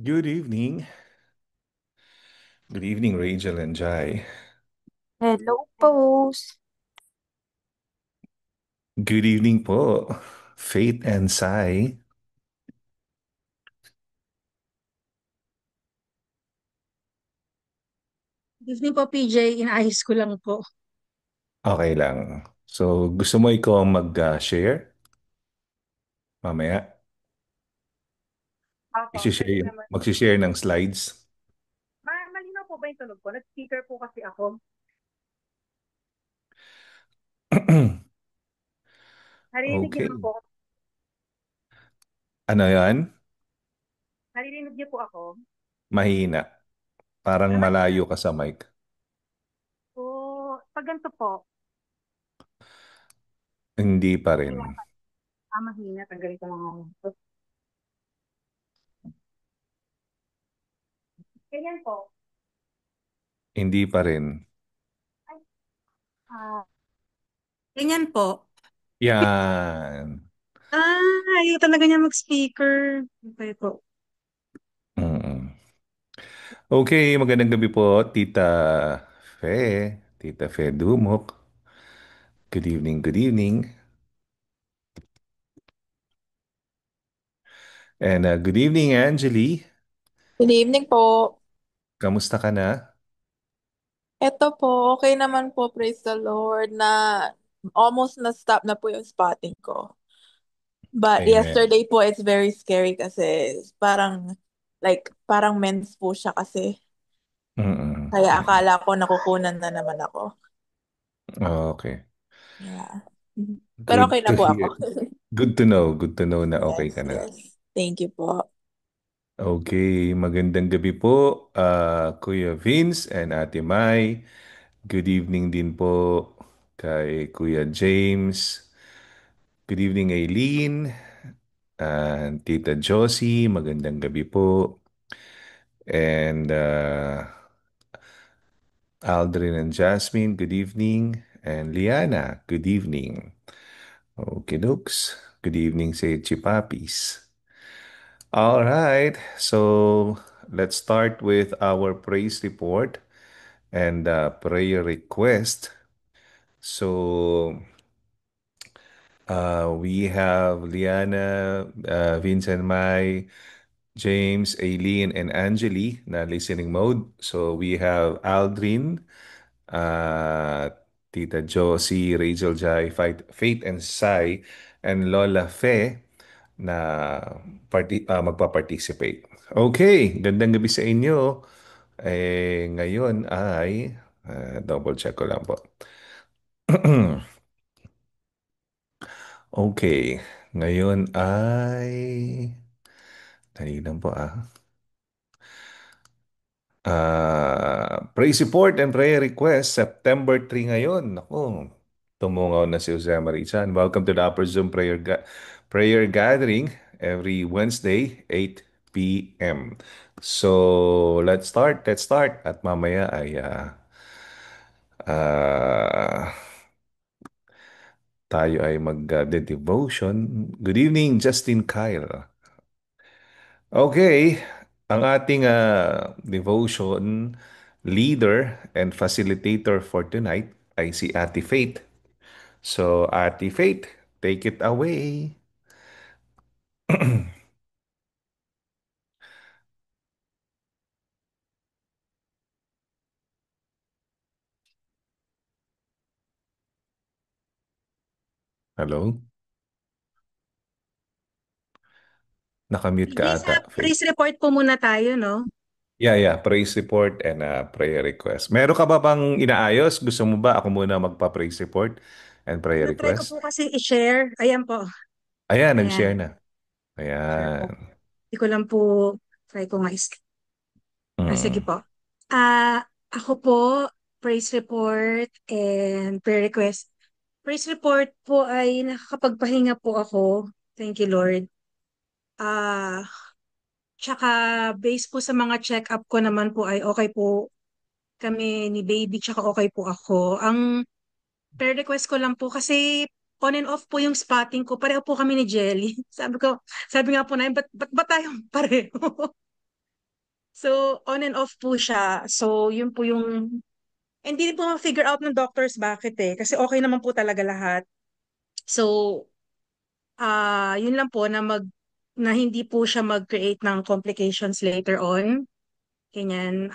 Good evening. Good evening, Rachel and Jai. Hello, Pose. Good evening po, Faith and Sai. Good evening po, PJ. Inaayos ko lang po. Okay lang. So, gusto mo ikaw mag-share mamaya? Opo, pwede naman. Mag-share ng slides. Malinaw po ba yung tunog ko? Nag-speaker po kasi ako. Narinig niyo naman Okay. po. Ano yan? Narinig niyo po ako. Mahina. Parang Mahina malayo ka sa mic. po. Pag ganito po, Hindi pa rin. wala pa. Mahina. Tanggalin ko lang ako. Ganyan po. Hindi pa rin. Ay, ah, ganyan po. Yan. Ayaw talaga niya mag-speaker. Okay po. Mm. Okay, magandang gabi po, Tita Fe Dumok. Good evening, good evening. And good evening, Angeli. Good evening po. Kamusta ka na? Eto po, okay naman po, praise the Lord, na almost na-stop na po yung spotting ko. But Amen. yesterday po, it's very scary kasi parang mens po siya kasi. Mm-mm. Kaya Mm-mm. akala ko nakukunan na naman ako. Okay. Yeah. Mhm. Pero okay Good na to po ako. hear. Good to know. Good to know na okay Yes, ka na. yes. Thank you po. Okay. Magandang gabi po, Kuya Vince and Ate Mai. Good evening din po kay Kuya James. Good evening, Aileen. And Tita Josie, magandang gabi po. And Aldrin and Jasmine, good evening. And Liana, good evening. Okay, dokes. Good evening sa Chipapis. All right, so let's start with our praise report and prayer request. So we have Liana, Vincent Mai, James, Aileen, and Angeli na listening mode. So we have Aldrin, uh, Tita Josie, Rachel Jai, Faith and Sai, and Lola Fe na magpa-participate. Okay, gandang gabi sa inyo. Ngayon ay, double check ko lang po. Okay, ngayon ay, dali lang po ah. Praise report and prayer request, September 3 ngayon. Ako, tumungaw na si Jose Marichan. Welcome to the Upper Zoom prayer gathering every Wednesday, 8 p.m. So, let's start. Let's start. At mamaya ay ah, tayo ay mag-devotion. Good evening, Justin Kyle. Okay, ang ating devotion leader and facilitator for tonight ay si Ate Faith. So, Ate Faith, take it away. Hello? Nakamute ka PJ, sa ata, Faith. praise report po muna tayo, no? Yeah, yeah. Praise report and prayer request. Meron ka ba bang inaayos? Gusto mo ba ako muna magpa-praise report and prayer Tinatry ko po request? kasi i-share. Ayan po. Ayan, nag-share Ayan. na. Share po. Ayan. Hindi ko lang po, try ko nga sige Mm. po. Ako po, praise report and prayer request. Praise report po ay nakakapagpahinga po ako. Thank you, Lord. Ah, Tsaka based po sa mga check-up ko naman po ay okay po kami ni baby tsaka okay po ako. Ang prayer request ko lang po kasi on and off po yung spotting ko. Pareho po kami ni Jelly. Sabi nga po na, ba't ba tayong pareho? So, on and off po siya. So, yun po yung, hindi po ma-figure out ng doctors bakit eh. Kasi okay naman po talaga lahat. So, yun lang po na hindi po siya mag-create ng complications later on. Ganyan.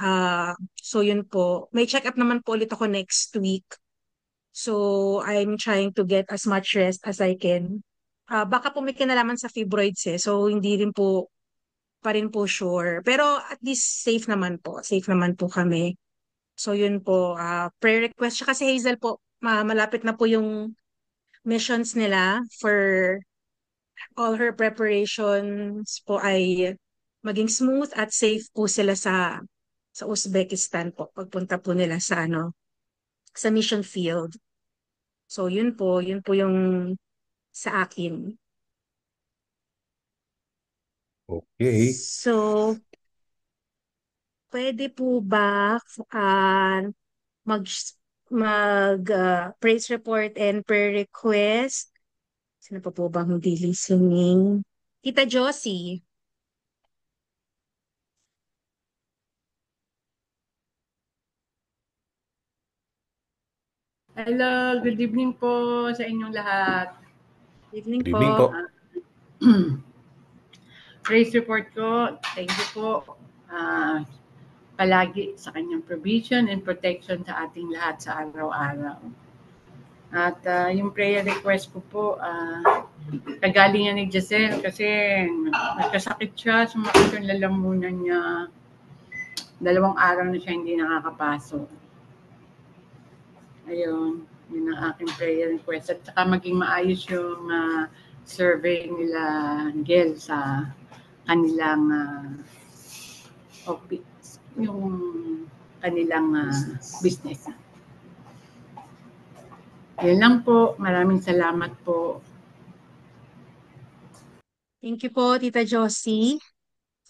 So, yun po. May check-up naman po ulit ako next week. So, I'm trying to get as much rest as I can. Baka po may kinalaman sa fibroids eh. So, hindi rin po pa rin po sure. Pero at least safe naman po. Safe naman po kami. So, yun po. Prayer request. Siya kasi Hazel po, malapit na po yung missions nila for all her preparations po ay maging smooth at safe po sila sa Uzbekistan po pagpunta po nila sa sa mission field. So yun po yung sa akin. Okay. So pwede po ba ah, mag praise report and prayer request? Sino pa po bang hindi listening? Tita Josie. Hello, good evening po sa inyong lahat. Evening Good evening po. po. Praise report ko, thank you po. Palagi sa kanyang provision and protection sa ating lahat sa araw-araw. At yung prayer request ko po, kagalingan ni Giselle kasi nagkasakit siya, sumakit yung lalamunan niya. 2 araw na siya hindi nakakapasok. Ayun, yun ang aking prayer request. At saka maging maayos yung survey nila Gel sa kanilang office, yung kanilang business. Yan lang po. Maraming salamat po. Thank you po, Tita Josie.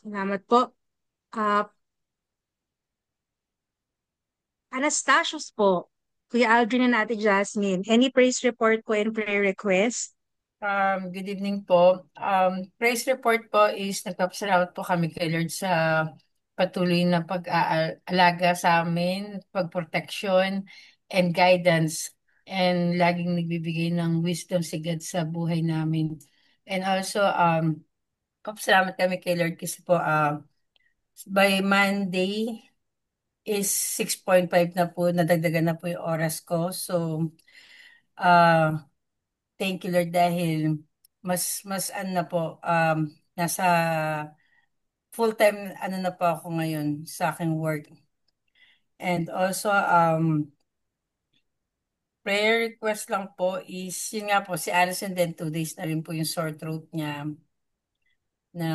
Salamat po. Anastasios po. Kuya Aldrin and Ate Jasmine. Any praise report po and prayer request? Good evening po. Praise report po is nagpapasalamat po kami kay Lord sa patuloy na pag-aalaga sa amin, pagproteksyon and guidance, and laging nagbibigay ng wisdom si God sa buhay namin. And also, papasalamat kami kay Lord kasi po by Monday is 6.5 na po, nadagdagan na po yung oras ko. So, uh, thank you Lord dahil mas ano na po, nasa full-time ano na po ako ngayon sa aking work. And also, prayer request lang po is, yun nga po, si Alison din 2 days na rin po yung sore throat niya na,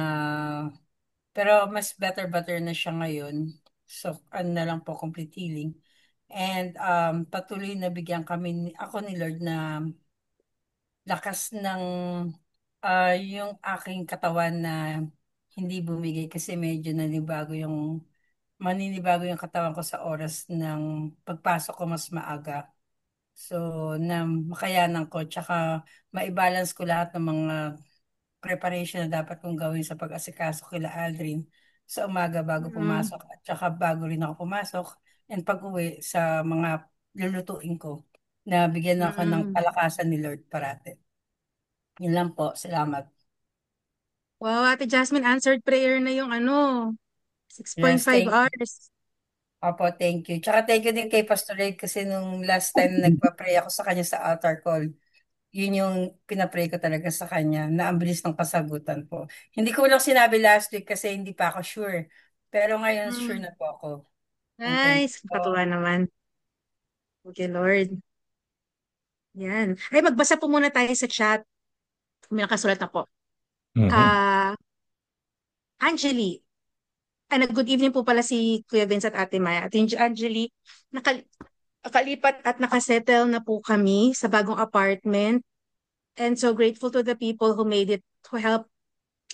pero mas better na siya ngayon. So, ano na lang po, complete healing. And patuloy na bigyan kami, ako ni Lord na lakas ng yung aking katawan na hindi bumigay kasi medyo maninibago yung katawan ko sa oras ng pagpasok ko mas maaga. So, na makayanan ko, tsaka maibalance ko lahat ng mga preparation na dapat kong gawin sa pag-asikaso kila Aldrin sa umaga bago Mm, pumasok at tsaka bago rin ako pumasok and pag-uwi sa mga lulutuin ko na bigyan ako ng mm. palakasan ni Lord parate. Yun lang po. Salamat. Wow, Ate Jasmine, answered prayer na yung Yes, 6.5 thank you. hours. Opo, thank you. Tsaka thank you din kay Pastor Ray kasi nung last time na nagpa-pray ako sa kanya sa altar call, yun yung pinapray ko talaga sa kanya na ang bilis ng kasagutan po. Hindi ko lang sinabi last week kasi hindi pa ako sure. Pero ngayon sure Mm. na po ako. And thank you Nice. po. Katuwa naman. Okay, Lord. Yan. Ay, magbasa po muna tayo sa chat. May nakasulat na po. Mhm. Ah, Angeli. Good evening po pala si Kuya Vince at Ate Maya. Ate Angeli, nakalipat at nakasettle na po kami sa bagong apartment. And so grateful to the people who made it, who helped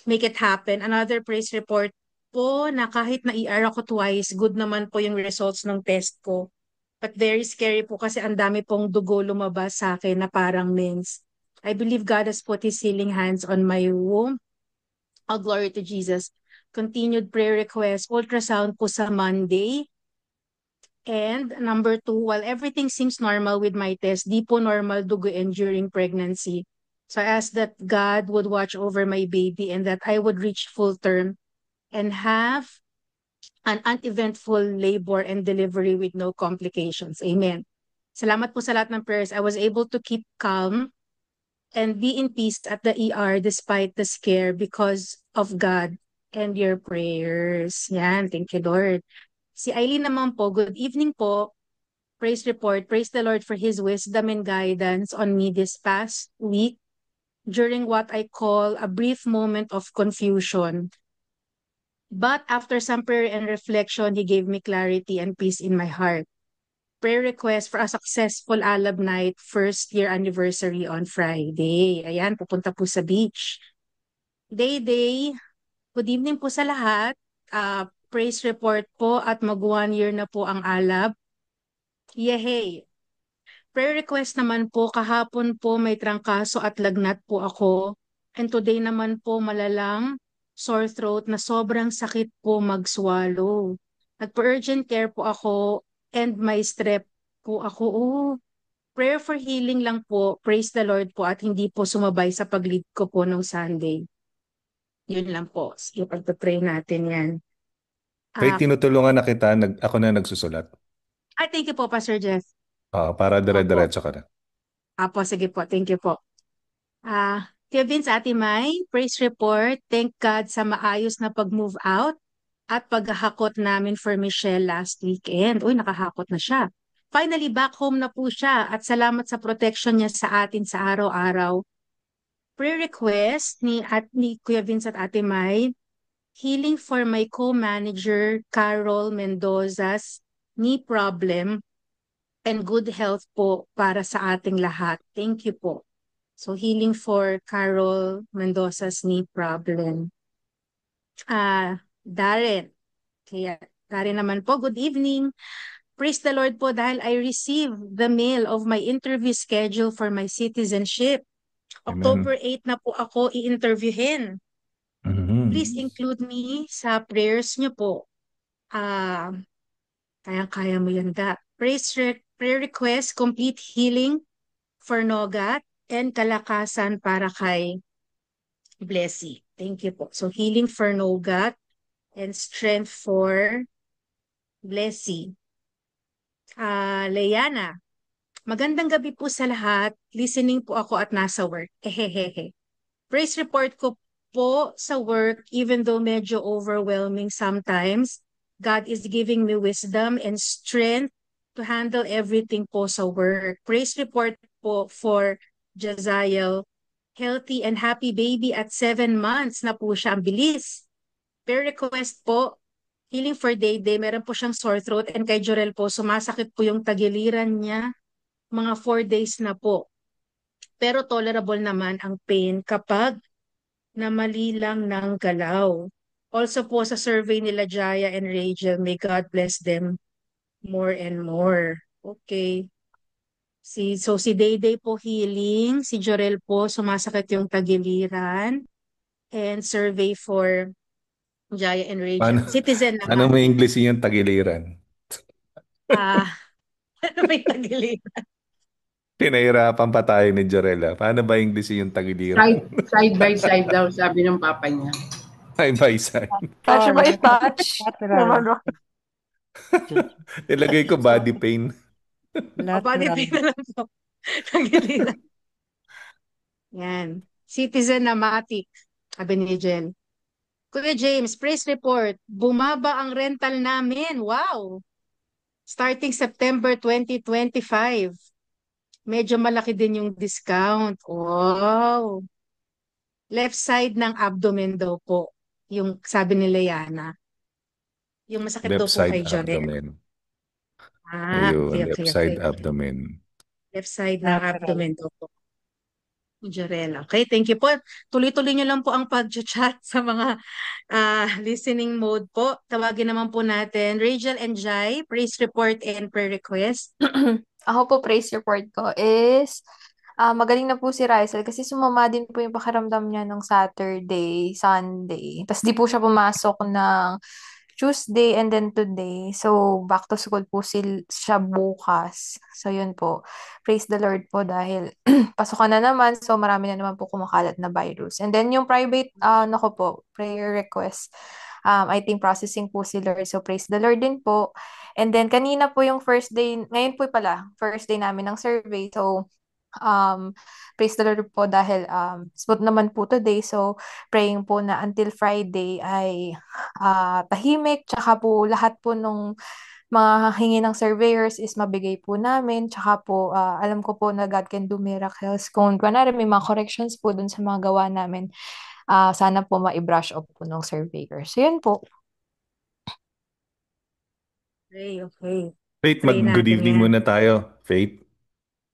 make it happen. Another praise report po na kahit na ER ako twice, good naman po yung results ng test ko. But very scary po kasi ang dami pong dugo lumabas sa akin na parang mens. I believe God has put His healing hands on my womb. All glory to Jesus. continued prayer request, ultrasound po sa Monday. And number 2, while everything seems normal with my test, di po normal duguin during pregnancy. So I asked that God would watch over my baby and that I would reach full term and have an uneventful labor and delivery with no complications. Amen. Salamat po sa lahat ng prayers. I was able to keep calm and be in peace at the ER despite the scare because of God and your prayers. Yan, thank you, Lord. Si Eileen naman po, good evening po. Praise report. Praise the Lord for His wisdom and guidance on me this past week during what I call a brief moment of confusion. But after some prayer and reflection, He gave me clarity and peace in my heart. Prayer request for a successful Alab night, first year anniversary on Friday. Ayan, pupunta po sa beach. Day, good evening po sa lahat. Praise report po at mag 1 year na po ang Alab. Yehey! Prayer request naman po, kahapon po may trangkaso at lagnat po ako. And today naman po malalang sore throat na sobrang sakit po mag-swallow. Nagpa-urgent care po ako and may strep po ako. Oh, prayer for healing lang po. Praise the Lord po at hindi po sumabay sa pag-lead ko po nung Sunday. Yun lang po. Sige, pag-pray natin yan. Kaya tinutulungan na kita, ako na nagsusulat. Thank you po, Pastor Jeff. Para Opo. dire-diretso ka na. Apo, sige po. Thank you po. Kevin sa Ate May, praise report. Thank God sa maayos na pag-move out at paghahakot namin for Michelle last weekend. Uy, nakahakot na siya. Finally, back home na po siya at salamat sa protection niya sa atin sa araw-araw. Prayer request ni Kuya Vince at Ate May, healing for my co-manager Carol Mendoza's knee problem and good health po para sa ating lahat. Thank you po. So healing for Carol Mendoza's knee problem. Darren. Kaya Darren naman po, good evening. Praise the Lord po dahil I received the mail of my interview schedule for my citizenship. Amen. October 8 na po ako i-interviewin. Please include me sa prayers niyo po. Kaya mo yan, da. Prayer request, complete healing for Nogat and kalakasan para kay Blessy. Thank you po. So healing for Nogat and strength for Blessy. Leana, magandang gabi po sa lahat. Listening po ako at nasa work. Ehehehe. Praise report ko po sa work, even though medyo overwhelming sometimes, God is giving me wisdom and strength to handle everything po sa work. Praise report po for Jaziel. Healthy and happy baby at 7 months na po siya. Ang bilis. Prayer request po, healing for Day. Meron po siyang sore throat and kay Jorel po, sumasakit po yung tagiliran niya. Mga 4 days na po. Pero tolerable naman ang pain kapag namali lang ng galaw. Also po sa survey nila Jaya and Rachel, may God bless them more and more. Okay. So si Dayday po healing, si Jorel po sumasakit yung tagiliran, and survey for Jaya and Rachel. Citizen Ano naman. may English yung tagiliran? May tagiliran. Pinahirapan pa tayo ni Jorela. Paano ba English yung tagiliran? Side by side daw, sabi ng papa niya. Side by side. Touch by touch. Lateral. Nilagay ko body pain. Body pain na lang po. Tagiliran. Yan. Citizen-matic. Sabi ni Jen. Kuya James, praise report. Bumaba ang rental namin. Wow! Starting September 2025. Medyo malaki din yung discount. Wow! Left side ng abdomen daw po. Yung sabi ni Leana. Yung masakit daw Left po side kay Janet. abdomen. Ayun, left side abdomen. Left side ng abdomen daw po. Jarel. Okay, thank you po. Tuloy-tuloy nyo lang po ang pag-chat sa mga listening mode po. Tawagin naman po natin Rachel and Jai, praise report and prayer request. Ako po, praise report ko is Magaling na po si Rizel kasi sumama din po yung pakiramdam niya ng Saturday, Sunday. Tapos di po siya pumasok ng Tuesday and then today. So, back to school po siya bukas. So, yun po. Praise the Lord po dahil pasukan na naman. So, marami na naman po kumakalat na virus. And then, yung private, nako po, prayer request. I think processing po si Lord. So, praise the Lord din po. And then, kanina po yung first day, ngayon po pala, first day namin ng survey. So, praise the Lord po dahil smooth naman po today. So, praying po na until Friday ay tahimik. Tsaka po lahat po nung mga hingi ng surveyors is mabigay po namin. Tsaka po, alam ko po na God can do miracles. Kung kunwari may mga corrections po dun sa mga gawa namin, sana po ma-brush off po ng surveyors. So, yun po. Okay, okay. Faith, Pray mag-good natin evening yan. muna tayo. Faith.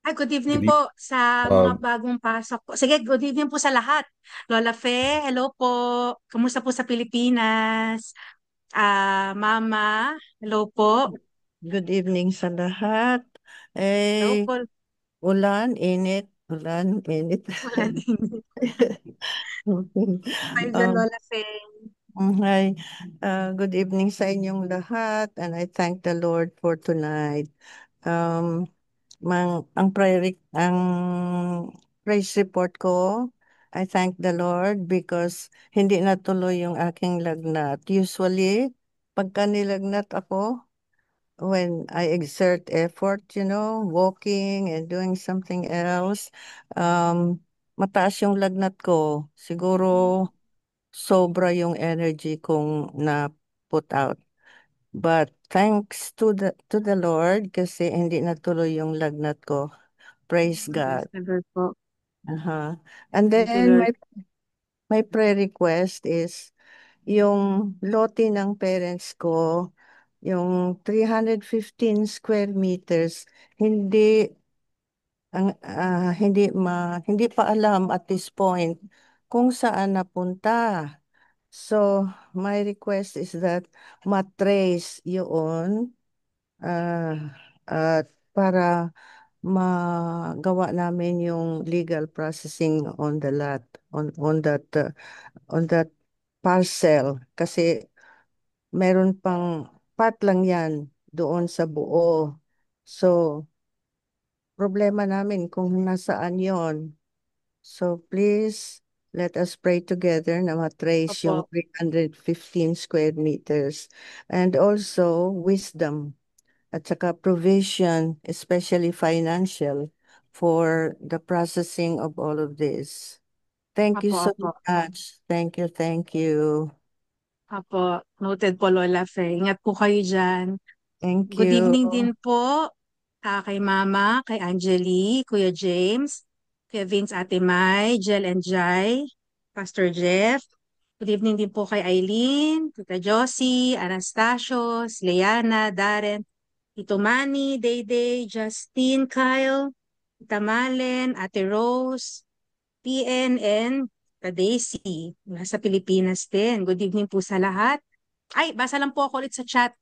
Ay, good evening Good e- po sa mga uh, bagong pasok po. Sige, good evening po sa lahat. Lola Fe, hello po. Kamusta po sa Pilipinas? Mama, hello po. Good evening sa lahat. Hello Eh, po. ulan, init, ulan, init. Wala din. Kayo dyan, Um, Lola Fe. Hi, good evening sa inyong lahat, and I thank the Lord for tonight. Um, ang praise report ko, I thank the Lord because hindi natuloy yung aking lagnat. Usually, pagka nilagnat ako, when I exert effort, walking and doing something else, mataas yung lagnat ko. Siguro sobra yung energy kong na put out. But thanks to the Lord kasi hindi natuloy yung lagnat ko. Praise Praise God. the Lord po. Uh-huh. And Thank you, then Lord. my prayer request is yung lote ng parents ko, yung 315 square meters, hindi hindi pa alam at this point kung saan napunta. So, my request is that matrace yun at para magawa namin yung legal processing on the lot on that parcel kasi meron pang part lang yan doon sa buo. So, problema namin kung nasaan yon. So, please, let us pray together na matrace yung Opo. 315 square meters. And also, wisdom at saka provision, especially financial, for the processing of all of this. Thank you Opo, so opo. much. Thank you, thank you. Opo. Noted po, Lola Fe. Ingat po kayo dyan. Thank Good you. evening din po kay Mama, kay Angeli, Kuya James, Kuya Vince, Ate Mai, Jel and Jai, Pastor Jeff. Good evening din po kay Eileen, Tita Josie, Anastasios, Leana, Darren, Tito Manny, Dayday, Justine, Kyle, Tita Malen, Ate Rose, PN, and Tita Daisy. Nasa Pilipinas din. Good evening po sa lahat. Ay, basa lang po ako ulit sa chat.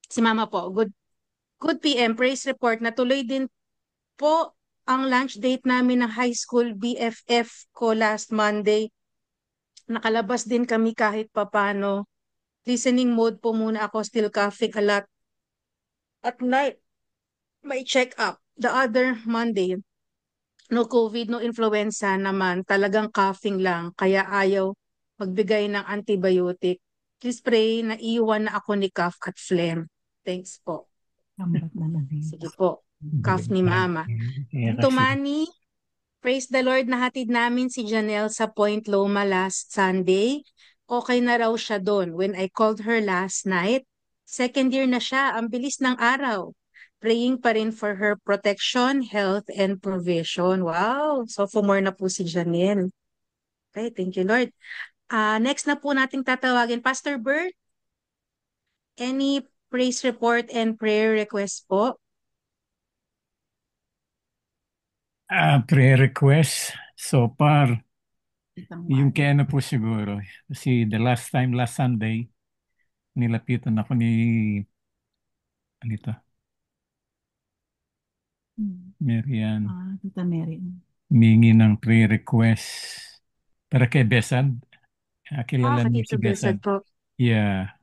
Si Mama po. Good PM, praise report. Natuloy din po ang lunch date namin ng high school BFF ko last Monday. Nakalabas din kami kahit papano. Listening mode po muna ako, still coughing a lot. At night, may check up. The other Monday, no COVID, no influenza naman. Talagang coughing lang. Kaya ayaw magbigay ng antibiotic. Please pray na iwan na ako ni cough at phlegm. Thanks po. Sige po. Cough ni Mama. Tito Manny, praise the Lord, nahatid namin si Janelle sa Point Loma last Sunday. Okay na raw siya doon. When I called her last night, second year na siya, ang bilis ng araw. Praying pa rin for her protection, health, and provision. Wow! So, for more na po si Janelle. Okay, thank you, Lord. Next na po nating tatawagin, Pastor Bert. Any praise report and prayer request po? Prayer request so far, yung kay ano po siguro. Kasi the last time, last Sunday, nilapitan ako ni, ano ito, Marian. Tita Mary. humingi ng prayer request para kay Besad. Kilala niyo Katito si Besad Besad. po. Yeah.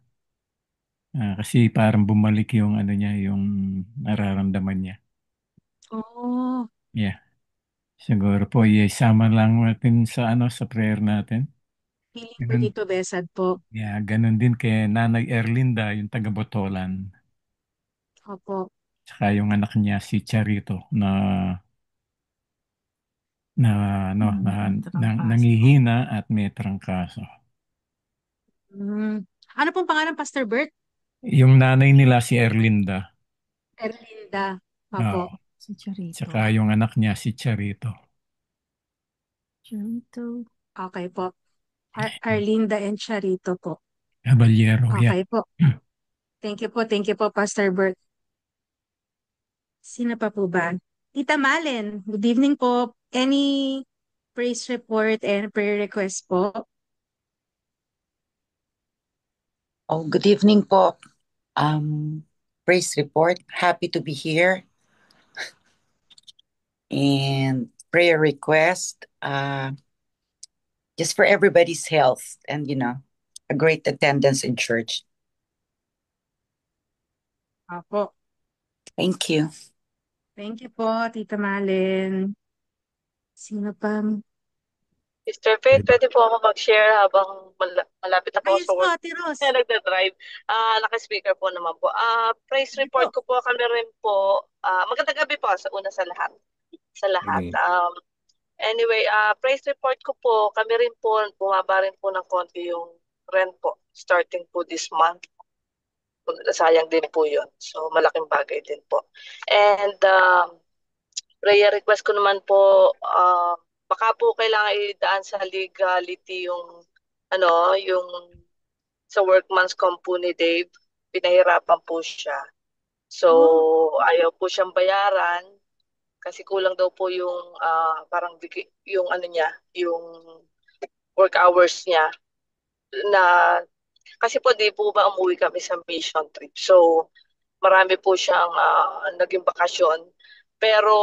Kasi parang bumalik yung ano niya, yung nararamdaman niya. Oh, Yeah. Siguro po, isama lang natin sa ano sa prayer natin. feeling po Ganun, Tito Besad po. yeah, ganun din kay Nanay Erlinda, yung taga Botolan. Opo. Tsaka yung anak niya si Charito na ano nangihina at may trangkaso. Mm. Ano pong pangalan, Pastor Bert? Yung nanay nila si Erlinda. Erlinda. Opo. Oo. Tsaka yung anak niya si Charito. Okay po. Arlinda and Charito po. Caballero, yeah. Okay po. Thank you po. Thank you po, Pastor Bert. Sino pa po ba? Tita Malen, good evening po. Any praise report and prayer request po? Oh, good evening po. Praise report. Happy to be here. And prayer request. Just for everybody's health and a great attendance in church. Opo. Thank you. Thank you po, Tita Malen. Sino pa? Mr. Faith, pwede po ako mag-share habang malapit na po ako Ayos sa po, work. Ate Ros. Kaya nagda-drive. Naka-speaker po naman po. Praise Sige report po. ko po kami rin po. Magandang gabi po sa una sa lahat. Sa lahat. Amen. Anyway, praise report ko po, kami rin po, bumaba rin po ng konti yung rent po. Starting po this month. Sayang din po yun. So, malaking bagay din po. And prayer request ko naman po, baka po kailangan idaan sa legality yung yung sa workman's comp po ni Dave, pinahirapan po siya. So, ayaw po siyang bayaran kasi kulang daw po yung parang yung niya, yung work hours niya na kasi po di po ba umuwi kami sa mission trip. So, marami po siyang naging bakasyon. Pero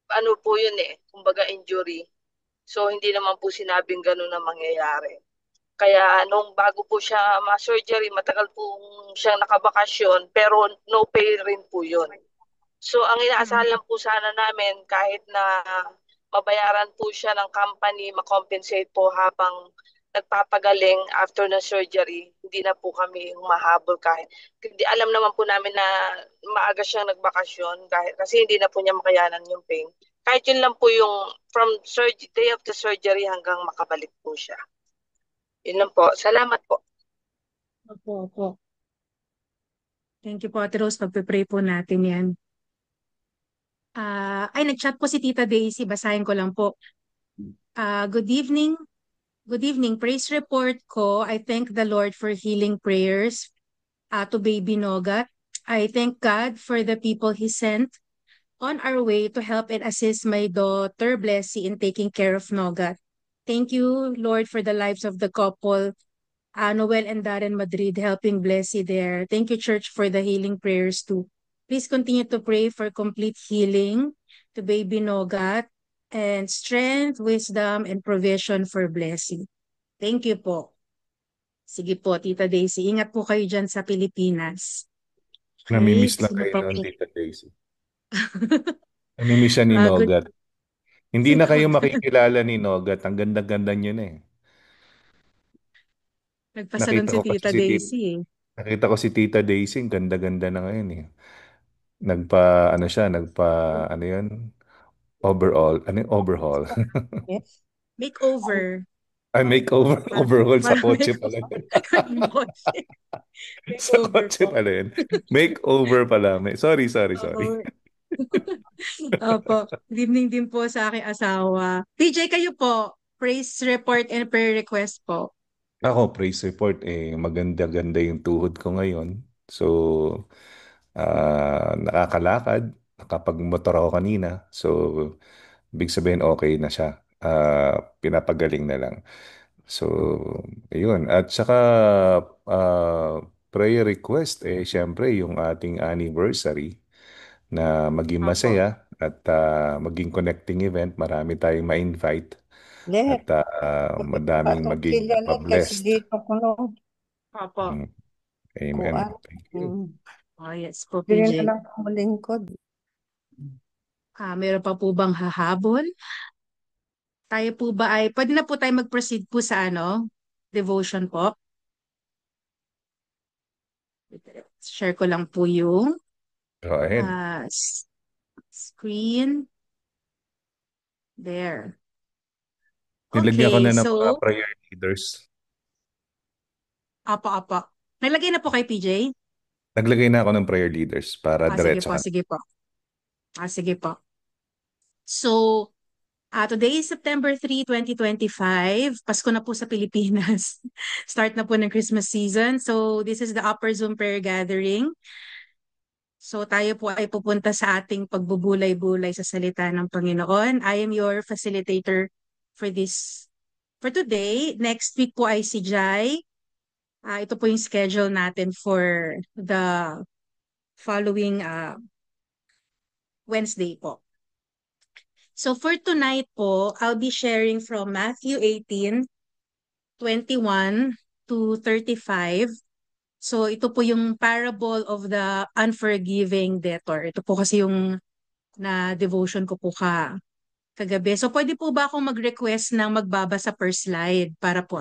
ano po yun kumbaga injury. So, hindi naman po sinabing ganun na mangyayari. Kaya nung bago po siya ma-surgery, matagal po siyang nakabakasyon, pero no pay rin po yun. So, ang inaasahan lang po sana namin, kahit na mabayaran po siya ng company, makompensate po habang nagpapagaling after na surgery, hindi na po kami humahabol kahit. Hindi, alam naman po namin na maaga siyang nagbakasyon kasi hindi na po niya makayanan yung pain. Kahit yun lang po yung from day of the surgery hanggang makabalik po siya. Yun lang po. Salamat po. Opo. Thank you po, Ate Rose. Pagpe-pray po natin yan. Nag-chat po si Tita Daisy. Basahin ko lang po. Good evening. Good evening. Praise report ko. I thank the Lord for healing prayers to baby Nogat. I thank God for the people He sent on our way to help and assist my daughter, Blessy, in taking care of Nogat. Thank you, Lord, for the lives of the couple, Noel and Darren Madrid, helping Blessy there. Thank you, Church, for the healing prayers too. Please continue to pray for complete healing to baby Nogat and strength, wisdom, and provision for Blessy. Thank you po. Sige po, Tita Daisy. Ingat po kayo dyan sa Pilipinas. Namimiss lang Sino kayo pa noon, po? Tita Daisy. Namimiss siya ni Good. Nogat. Hindi Si na kayo Nogat. makikilala ni Nogat. Ang ganda-ganda niyo na eh. Nagpasalon Nakita si ko kasi Tita si Tita, Daisy eh. nakita ko si Tita Daisy, ang ganda-ganda na ngayon eh. Ano siya, ano yun? Overall, ano yung overhaul? Yes. Makeover. Ay, makeover, overhaul sa Parang kotse pala yun. yung kotse. Sa Makeover kotse po. pala yun. Makeover pala. Sorry. Opo. Opo. Good evening din po sa aking asawa. PJ, kayo po. Praise report and prayer request po. Ako, praise report, maganda-ganda yung tuhod ko ngayon. So, nakakalakad, nakapag-motor ako kanina. So, big sabihin okay na siya. Pinapagaling na lang. So, ayun. At saka, prayer request, syempre, yung ating anniversary na maging Opo. masaya at maging connecting event. Marami tayong ma-invite Let. at madaming Patong maging sila net kasi blessed. dito ko no. Opo. Amen. Kuan. Thank you. Oh, yes po, Bigyan PJ. na lang ako lingkod. Meron pa po bang hahabol? Tayo po ba ay, pwede na po tayo mag-proceed po sa devotion po. Share ko lang po yung Go ahead. screen. There. Nilagyan ko Okay, na ng mga so, prayer leaders. apo. Nalagay na po kay PJ? Naglagay na ako ng prayer leaders para Sige diretso po, ka. sige po. Sige po. So, today is September 3, 2025. Pasko na po sa Pilipinas. Start na po ng Christmas season. So, this is the Upper Zoom Prayer Gathering. So, tayo po ay pupunta sa ating pagbubulay-bulay sa salita ng Panginoon. I am your facilitator for today. Next week po ay si Jai. Ito po yung schedule natin for the following Wednesday po. So for tonight po, I'll be sharing from Matthew 18:21 to 35. So ito po yung parable of the unforgiving debtor. Ito po kasi yung na devotion ko po kagabi. So pwede po ba akong mag-request ng magbabasa per slide para po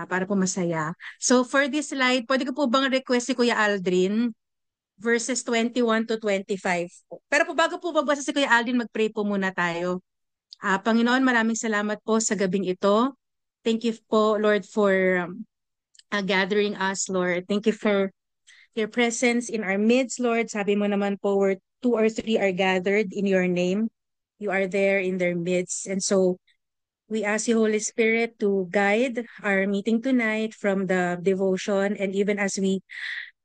para po masaya. So for this slide, pwede ko po bang request si Kuya Aldrin verses 21 to 25 po. Pero po bago po magbasa si Kuya Aldrin, mag-pray po muna tayo. Panginoon, maraming salamat po sa gabing ito. Thank you po, Lord, for gathering us, Lord. Thank you for your presence in our midst, Lord. Sabi mo naman po, where 2 or 3 are gathered in your name, you are there in their midst. And so, we ask you, Holy Spirit, to guide our meeting tonight from the devotion, and even as we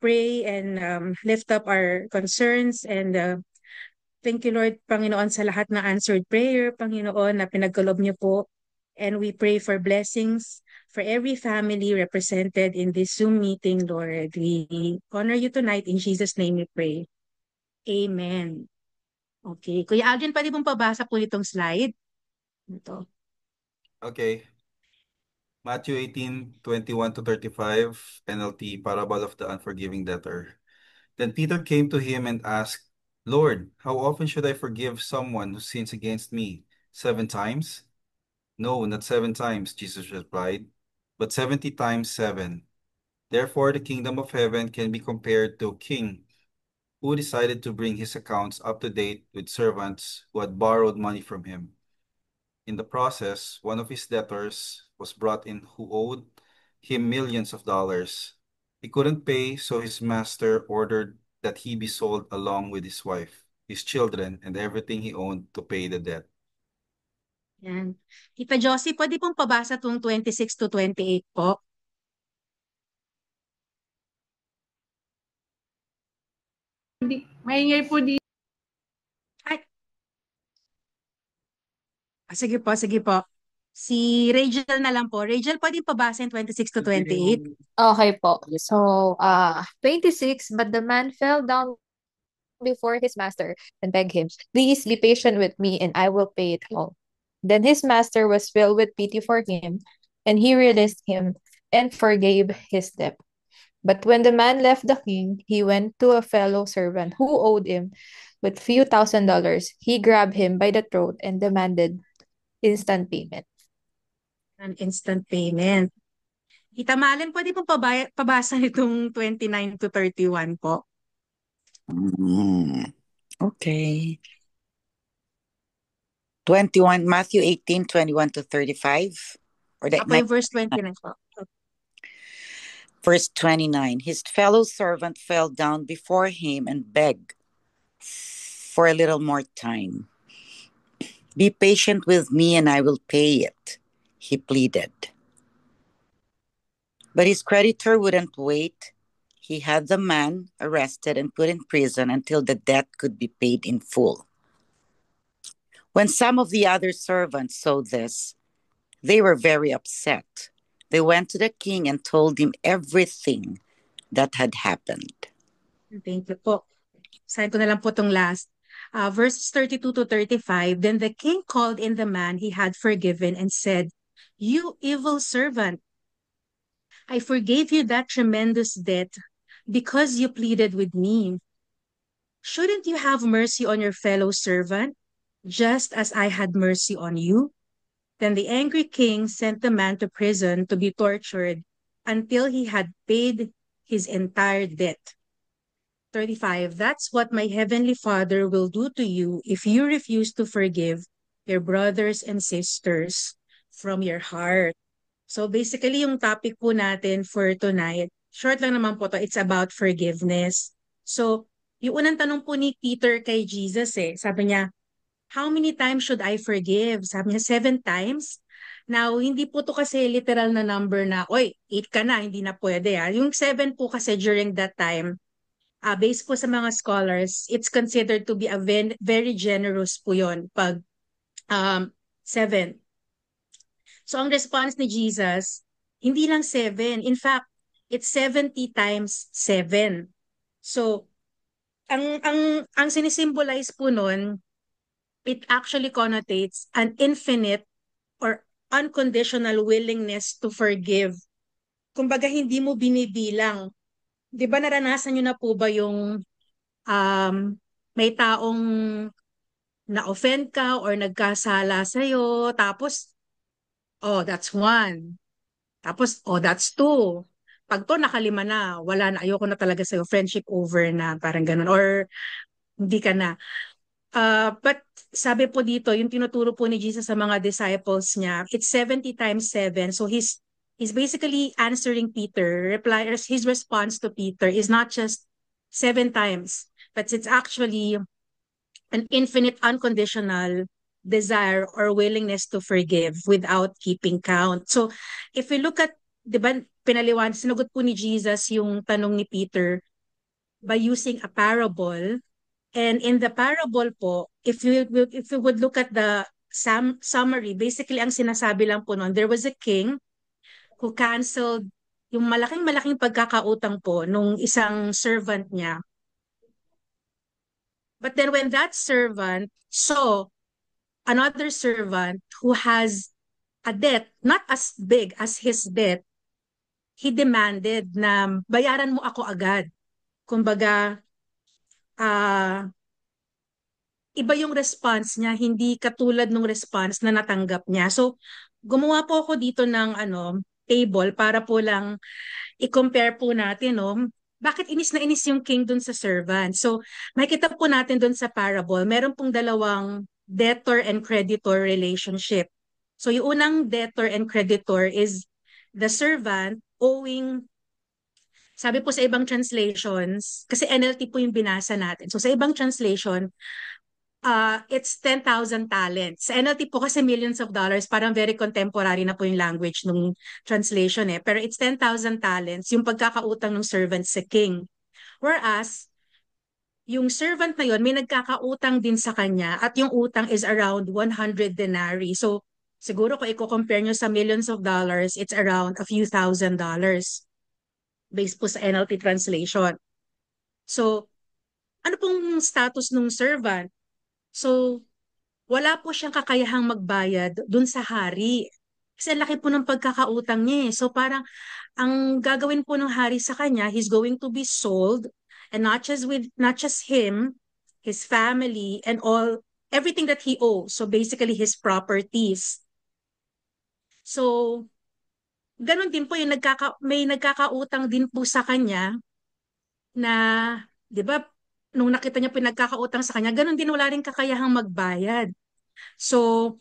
pray and lift up our concerns. And thank you, Lord, Panginoon, sa lahat ng answered prayer, Panginoon, na pinagkalob niyo po. And we pray for blessings for every family represented in this Zoom meeting, Lord. We honor you tonight. In Jesus' name we pray. Amen. Okay. Kuya Aldrin, pwede pong pabasa po itong slide? Ito. Okay. Matthew 18:21 to 35, NLT, Parable of the Unforgiving Debtor. Then Peter came to him and asked, Lord, how often should I forgive someone who sins against me? 7 times? No, not 7 times, Jesus replied, but 70 times 7. Therefore, the kingdom of heaven can be compared to a king who decided to bring his accounts up to date with servants who had borrowed money from him. In the process, one of his debtors was brought in who owed him millions of dollars. He couldn't pay, so his master ordered that he be sold along with his wife, his children, and everything he owned to pay the debt. Yan. Tita Josie, pwede pong pabasa itong 26 to 28 po? Maingay po dito. Ay. Sige po. Si Rachel na lang po. Rachel, pwede pabasa yung 26 to 28? Okay po. So, 26, but the man fell down before his master and begged him, please be patient with me and I will pay it all. Then his master was filled with pity for him, and he released him and forgave his debt. But when the man left the king, he went to a fellow servant who owed him with few $1,000s. He grabbed him by the throat and demanded instant payment. An instant payment. Tita Malen, pwede pong pabasa itong 29 to 31 po? Okay. 21, Matthew 18:21 to 35. Or that Apo yung verse 29 po. Verse 29. His fellow servant fell down before him and begged for a little more time. Be patient with me and I will pay it, he pleaded. But his creditor wouldn't wait. He had the man arrested and put in prison until the debt could be paid in full. When some of the other servants saw this, they were very upset. They went to the king and told him everything that had happened. Thank you po. Sign ko na lang po itong last. Verses 32 to 35, then the king called in the man he had forgiven and said, "You evil servant, I forgave you that tremendous debt because you pleaded with me. Shouldn't you have mercy on your fellow servant, just as I had mercy on you?" Then the angry king sent the man to prison to be tortured until he had paid his entire debt. 35, that's what my heavenly Father will do to you if you refuse to forgive your brothers and sisters from your heart. So basically, yung topic po natin for tonight, short lang naman po to, it's about forgiveness. So, yung unang tanong po ni Peter kay Jesus sabi niya, "How many times should I forgive?" Sabi niya, 7 times. Now, hindi po to kasi literal na number na, oy, 8 ka na, hindi na pwede. Yung 7 po kasi during that time, based po sa mga scholars, it's considered to be a very generous po yun pag 7. So ang response ni Jesus, hindi lang 7. In fact, it's 70 times 7. So ang sinisimbolize po nun, it actually connotates an infinite or unconditional willingness to forgive. Kumbaga hindi mo binibilang. 'Di ba naranasan niyo na po ba yung may taong na-offend ka or nagkasala sa'yo, tapos, oh, that's 1. Tapos, oh, that's 2. Pag to nakalima na, wala na, ayoko na talaga sa'yo, friendship over na, parang ganun, or hindi ka na. But sabi po dito, yung tinuturo po ni Jesus sa mga disciples niya, it's 70 times 7. So he's basically answering Peter. His response to Peter is not just 7 times, but it's actually an infinite unconditional desire or willingness to forgive without keeping count. So if we look at, di ba, sinagot po ni Jesus yung tanong ni Peter by using a parable. And in the parable po, if we would look at the summary, basically ang sinasabi lang po noon, there was a king who canceled yung malaking pagkakautang po nung isang servant niya. But then when that servant saw another servant who has a debt not as big as his debt, he demanded na bayaran mo ako agad. Kumbaga, iba yung response niya, hindi katulad ng response na natanggap niya. So, gumawa po ako dito ng table para po lang i-compare po natin, bakit inis na inis yung king dun sa servant. So, makikita po natin dun sa parable, meron pong dalawang debtor and creditor relationship. So, yung unang debtor and creditor is the servant owing, sabi po sa ibang translations, kasi NLT po yung binasa natin. So, sa ibang translation, it's 10,000 talents. Sa NLT po kasi millions of dollars, parang very contemporary na po yung language ng translation Pero it's 10,000 talents, yung pagkakautang ng servant sa king. Whereas, yung servant na yon may nagkakautang din sa kanya at yung utang is around 100 denarii. So, siguro kung i-compare nyo sa millions of dollars, it's around a few $1,000 based po sa NLT translation. So, ano pong status ng servant? So, wala po siyang kakayahang magbayad dun sa hari. Kasi ang laki po ng pagkakautang niya So parang ang gagawin po ng hari sa kanya, he's going to be sold, and not just him, his family, and everything that he owes. So basically his properties. So, ganun din po yung may nagkakautang din po sa kanya na, di ba, nung nakita niya po yung nagkakautang sa kanya, ganun din wala rin kakayahang magbayad. So,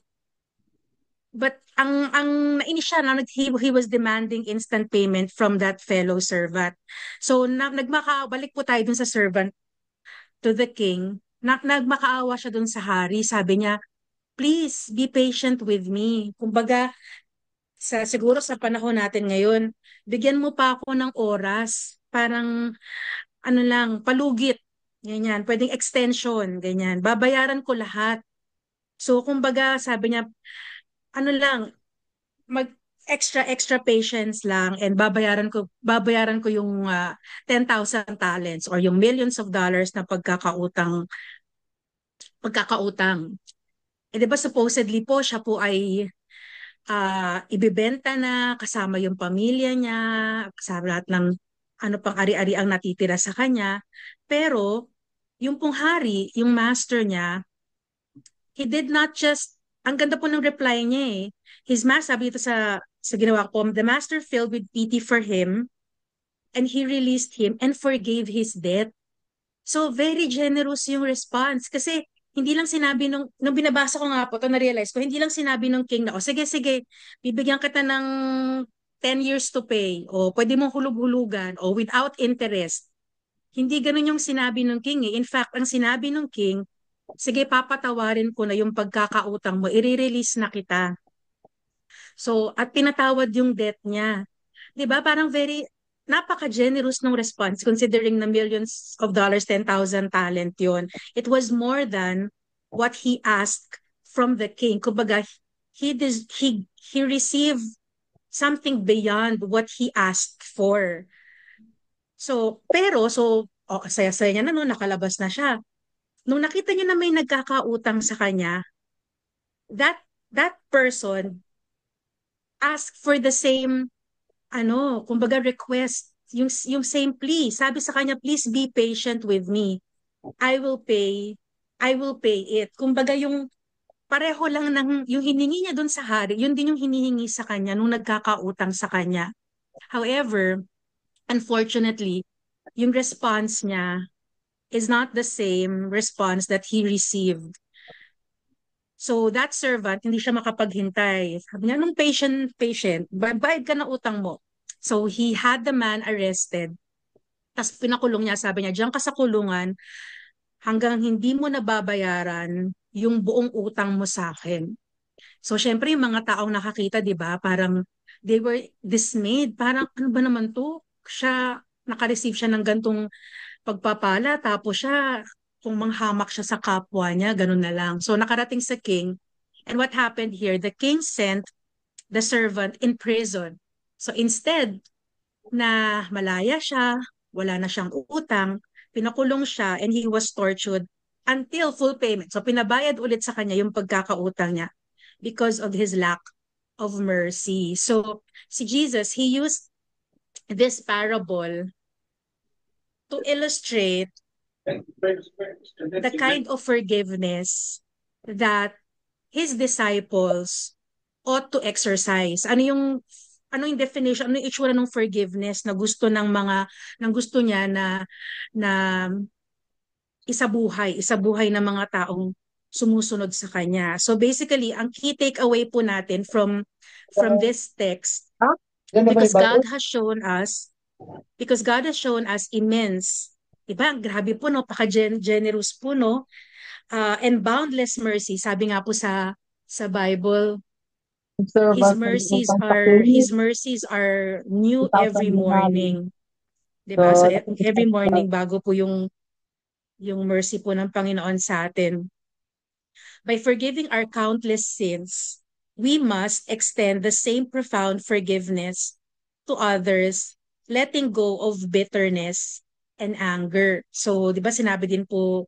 but ang nainis siya na he was demanding instant payment from that fellow servant. So, nagmakabalik po tayo dun sa servant to the king. Nagmakaawa siya dun sa hari. Sabi niya, "Please, be patient with me." Kumbaga, siguro sa panahon natin ngayon, bigyan mo pa ako ng oras. Parang, palugit. Ganyan. Pwedeng extension. Ganyan. Babayaran ko lahat. So, kumbaga, sabi niya, extra patience lang, and babayaran ko yung 10,000 talents or yung millions of dollars na pagkakautang pagkakautang. Di ba supposedly po siya po ay ibebenta na kasama yung pamilya niya, kasama lahat ng ano pang ari-ari ang natitira sa kanya. Pero yung pong hari, yung master niya, he did not just, ang ganda po ng reply niya eh. His master, sabi ito sa ginawa ko, the master filled with pity for him and he released him and forgave his debt. So, very generous yung response. Kasi, hindi lang sinabi nung binabasa ko nga po, to na-realize ko, hindi lang sinabi nung king na, oh, sige, sige, bibigyan kita ng 10 years to pay, o pwede mong hulug-hulugan, o without interest. Hindi ganun yung sinabi ng king eh. In fact, ang sinabi ng king, sige, papatawarin ko na yung pagkakautang mo, i-release na kita. So, at pinatawad yung debt niya. 'Di ba? Parang napaka-generous ng response considering na millions of dollars, 10,000 talent yon. It was more than what he asked from the king. Kumbaga, he received something beyond what he asked for. So, saya-saya niya na no, nakalabas na siya. Nung nakita niya na may nagkakautang sa kanya, that person asked for the same kumbaga request, yung same plea. Sabi sa kanya, please be patient with me. I will pay, I will pay it. Kumbaga yung pareho lang yung hiningi niya doon sa hari, yun din yung hinihingi sa kanya nung nagkakautang sa kanya. However, unfortunately, yung response niya is not the same response that he received. So that servant, hindi siya makapaghintay. Sabi niya, nung patient, bayad ka na utang mo. So he had the man arrested. Tapos pinakulong niya, sabi niya, diyan ka sa kulungan hanggang hindi mo nababayaran yung buong utang mo sa akin. So syempre yung mga taong nakakita, di ba, parang they were dismayed. Parang ano ba naman to? Naka-receive siya ng gantong pagpapala, tapos kung manghamak siya sa kapwa niya, ganun na lang. So nakarating sa king, and what happened here, the king sent the servant in prison. So instead na malaya siya, wala na siyang utang, pinakulong siya and he was tortured until full payment. So pinabayad ulit sa kanya yung pagkakautang niya because of his lack of mercy. So si Jesus, he used this parable to illustrate the kind of forgiveness that his disciples ought to exercise. Ano yung definition, ano yung itsura ng forgiveness na gusto niya na isabuhay ng mga taong sumusunod sa kanya. So basically, ang key takeaway po natin from this text, because God has shown us immense, diba? Grabe po, no? Paka-generous po, no? And boundless mercy. Sabi nga po sa Bible, His mercies are new every morning. Diba? So every morning bago po yung mercy po ng Panginoon sa atin. By forgiving our countless sins, we must extend the same profound forgiveness to others, letting go of bitterness and anger. So, di ba sinabi din po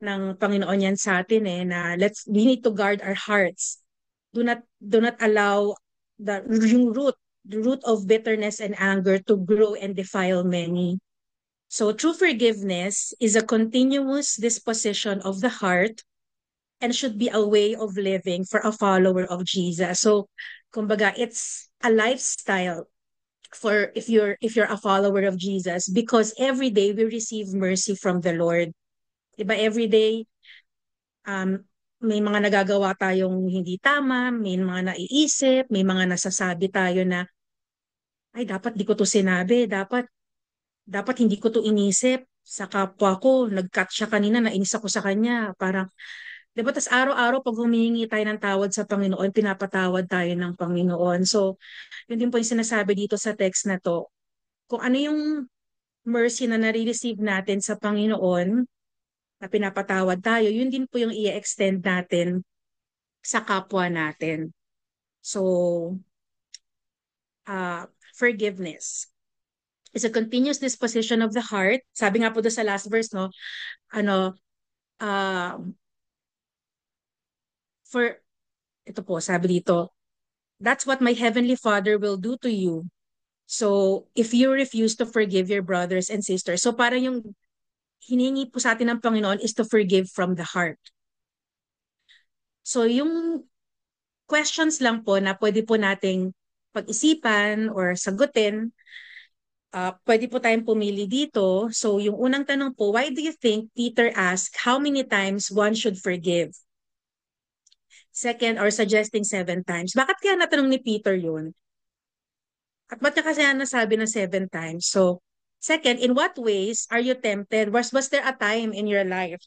ng Panginoon yan sa atin na we need to guard our hearts. Do not allow the root of bitterness and anger to grow and defile many. So true forgiveness is a continuous disposition of the heart and should be a way of living for a follower of Jesus. So, kumbaga, it's a lifestyle for if you're a follower of Jesus, because every day we receive mercy from the Lord. Diba, every day may mga nagagawa tayong hindi tama, may mga naiisip, may mga nasasabi tayo na ay dapat di ko to sinabi, dapat hindi ko to inisip sa kapwa ko. Nag-cut siya kanina, nainis ako sa kanya. Parang, di ba, tas araw-araw pag humihingi tayo ng tawad sa Panginoon, pinapatawad tayo ng Panginoon. So, yun din po yung sinasabi dito sa text na to. Kung ano yung mercy na nare-receive natin sa Panginoon, na pinapatawad tayo, yun din po yung i-extend natin sa kapwa natin. So, forgiveness is a continuous disposition of the heart. Sabi nga po doon sa last verse, no, For, ito po, sabi dito, that's what my heavenly Father will do to you. So, if you refuse to forgive your brothers and sisters, so parang yung hiningi po sa atin ng Panginoon is to forgive from the heart. So, yung questions lang po na pwede po nating pag-isipan or sagutin, pwede po tayong pumili dito. So, yung unang tanong po, why do you think Peter asked how many times one should forgive? Second, or suggesting 7 times. Bakit kaya natanong ni Peter yun? At ba't niya kasi nasabi ng 7 times? So, second, in what ways are you tempted? Was there a time in your life?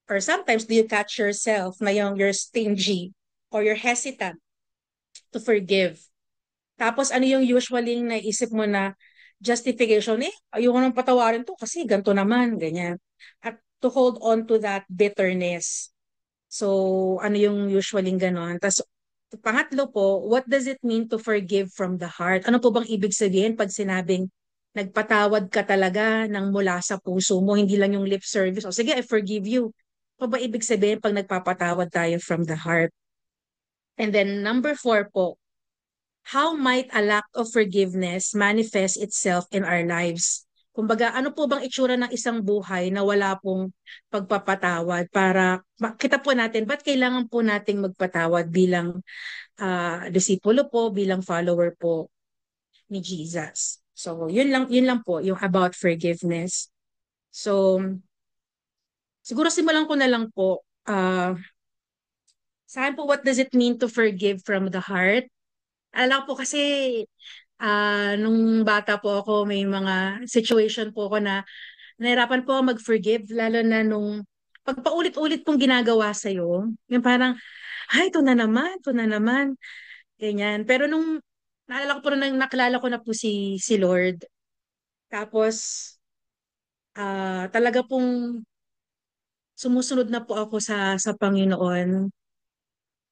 Or sometimes do you catch yourself na you're stingy or you're hesitant to forgive? Tapos ano yung usually naisip mo na justification, ayoko nang patawarin to kasi ganito naman, ganyan. At to hold on to that bitterness. So, ano yung usually ganon? Tapos, pangatlo po, what does it mean to forgive from the heart? Ano po bang ibig sabihin pag sinabing nagpatawad ka talaga ng mula sa puso mo, hindi lang yung lip service. O sige, I forgive you. Ano ba ibig sabihin pag nagpapatawad tayo from the heart? And then number 4 po, how might a lack of forgiveness manifest itself in our lives? Kumbaga, ano po bang itsura ng isang buhay na wala pong pagpapatawad para makita po natin, ba't kailangan po nating magpatawad bilang disipulo po, bilang follower po ni Jesus. So, yun lang po, yung about forgiveness. So, siguro simulan ko na lang po, sa akin po, what does it mean to forgive from the heart? Alam po kasi nung bata po ako, may mga situation po ako na nahirapan po ako mag-forgive, lalo na nung pagpaulit-ulit pong ginagawa sa'yo, yung parang, ay, ito na naman, ganyan. Pero nung naalala ko po nung nakilala ko na po si Lord, tapos talaga pong sumusunod na po ako sa Panginoon.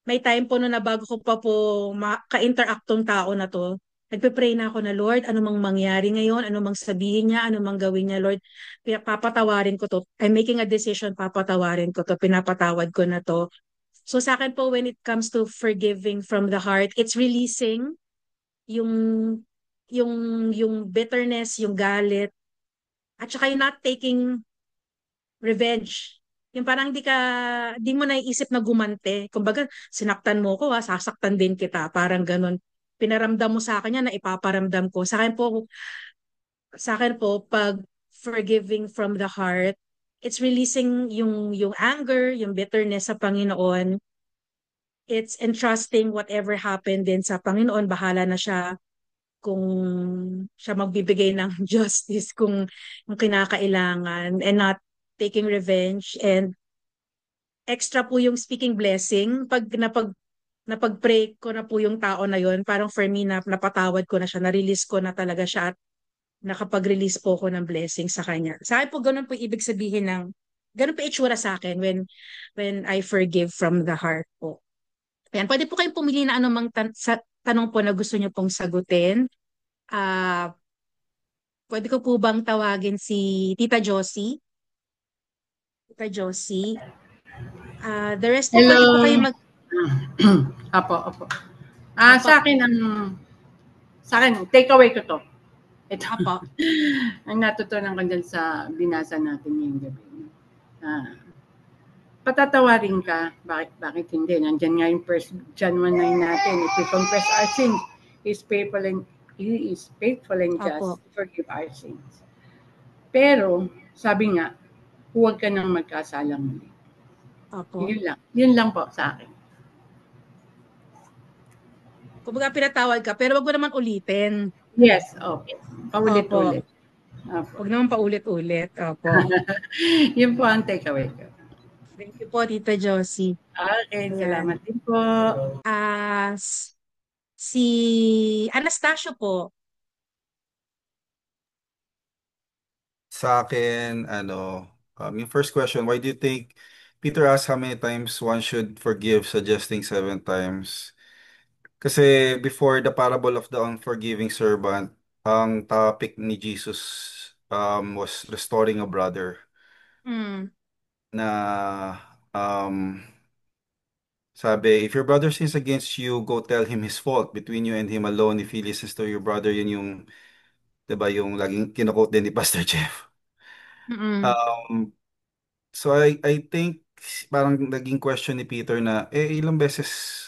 May time po na bago ko pa po ka-interact tong tao na to, nagpe-pray na ako na, Lord, ano mang mangyari ngayon, ano mang sabihin niya, ano mang gawin niya, Lord, papatawarin ko to. I'm making a decision, papatawarin ko to, pinapatawad ko na to. So sa akin po, when it comes to forgiving from the heart, it's releasing yung yung yung bitterness, yung galit, at saka yung not taking revenge. Yung parang di mo naiisip na gumante. Kumbaga, sinaktan mo ko, sasaktan din kita. Parang ganun. Pinaramdam mo sa akin yan na ipaparamdam ko. Sa akin po, pag forgiving from the heart, it's releasing yung anger, yung bitterness sa Panginoon. It's entrusting whatever happened din sa Panginoon. Bahala na siya kung siya magbibigay ng justice kung kinakailangan, and not taking revenge, and extra po yung speaking blessing pag napag-pray ko na po yung tao na yon, parang for me na napatawad ko na siya, na-release ko na talaga siya at nakapag-release po ko ng blessing sa kanya. Sa akin po ganun po ibig sabihin ng ganun po itsura sa akin when I forgive from the heart po. Ayan, pwede po kayong pumili na anumang tanong po na gusto niyo pong sagutin. Ah, pwede ko po bang tawagin si Tita Josie? Tita Josie. The rest po, Hello. pwede po kayo Apo. Sa akin, take away ko to. Ito. Apo. Ang natutunan ko dyan sa binasa natin ngayong gabi. Patatawarin ka. Bakit hindi? Nandyan nga yung 1 John 1:9 natin. If we confess our sins, He is faithful and just to forgive our sins. Pero, sabi nga, huwag ka nang magkasalang muli. Opo. Yun lang po sa akin. Kumbaga pinatawad ka, pero wag mo naman ulitin. Yes, okay. Paulit-ulit. Huwag naman paulit-ulit. Opo. Yun po ang takeaway ko. Thank you po, Tita Josie. Okay, salamat din po. Si Anastasio po. Sa akin, yung first question, why do you think Peter asked how many times one should forgive, suggesting 7 times? Kasi before the parable of the unforgiving servant, ang topic ni Jesus was restoring a brother na um, Sabi, if your brother sins against you, go tell him his fault. Between you and him alone, if he listens to your brother, yun yung, diba, yung laging kinukot din ni Pastor Jeff. Mm-mm. Um, so I think parang naging question ni Peter na, ilang beses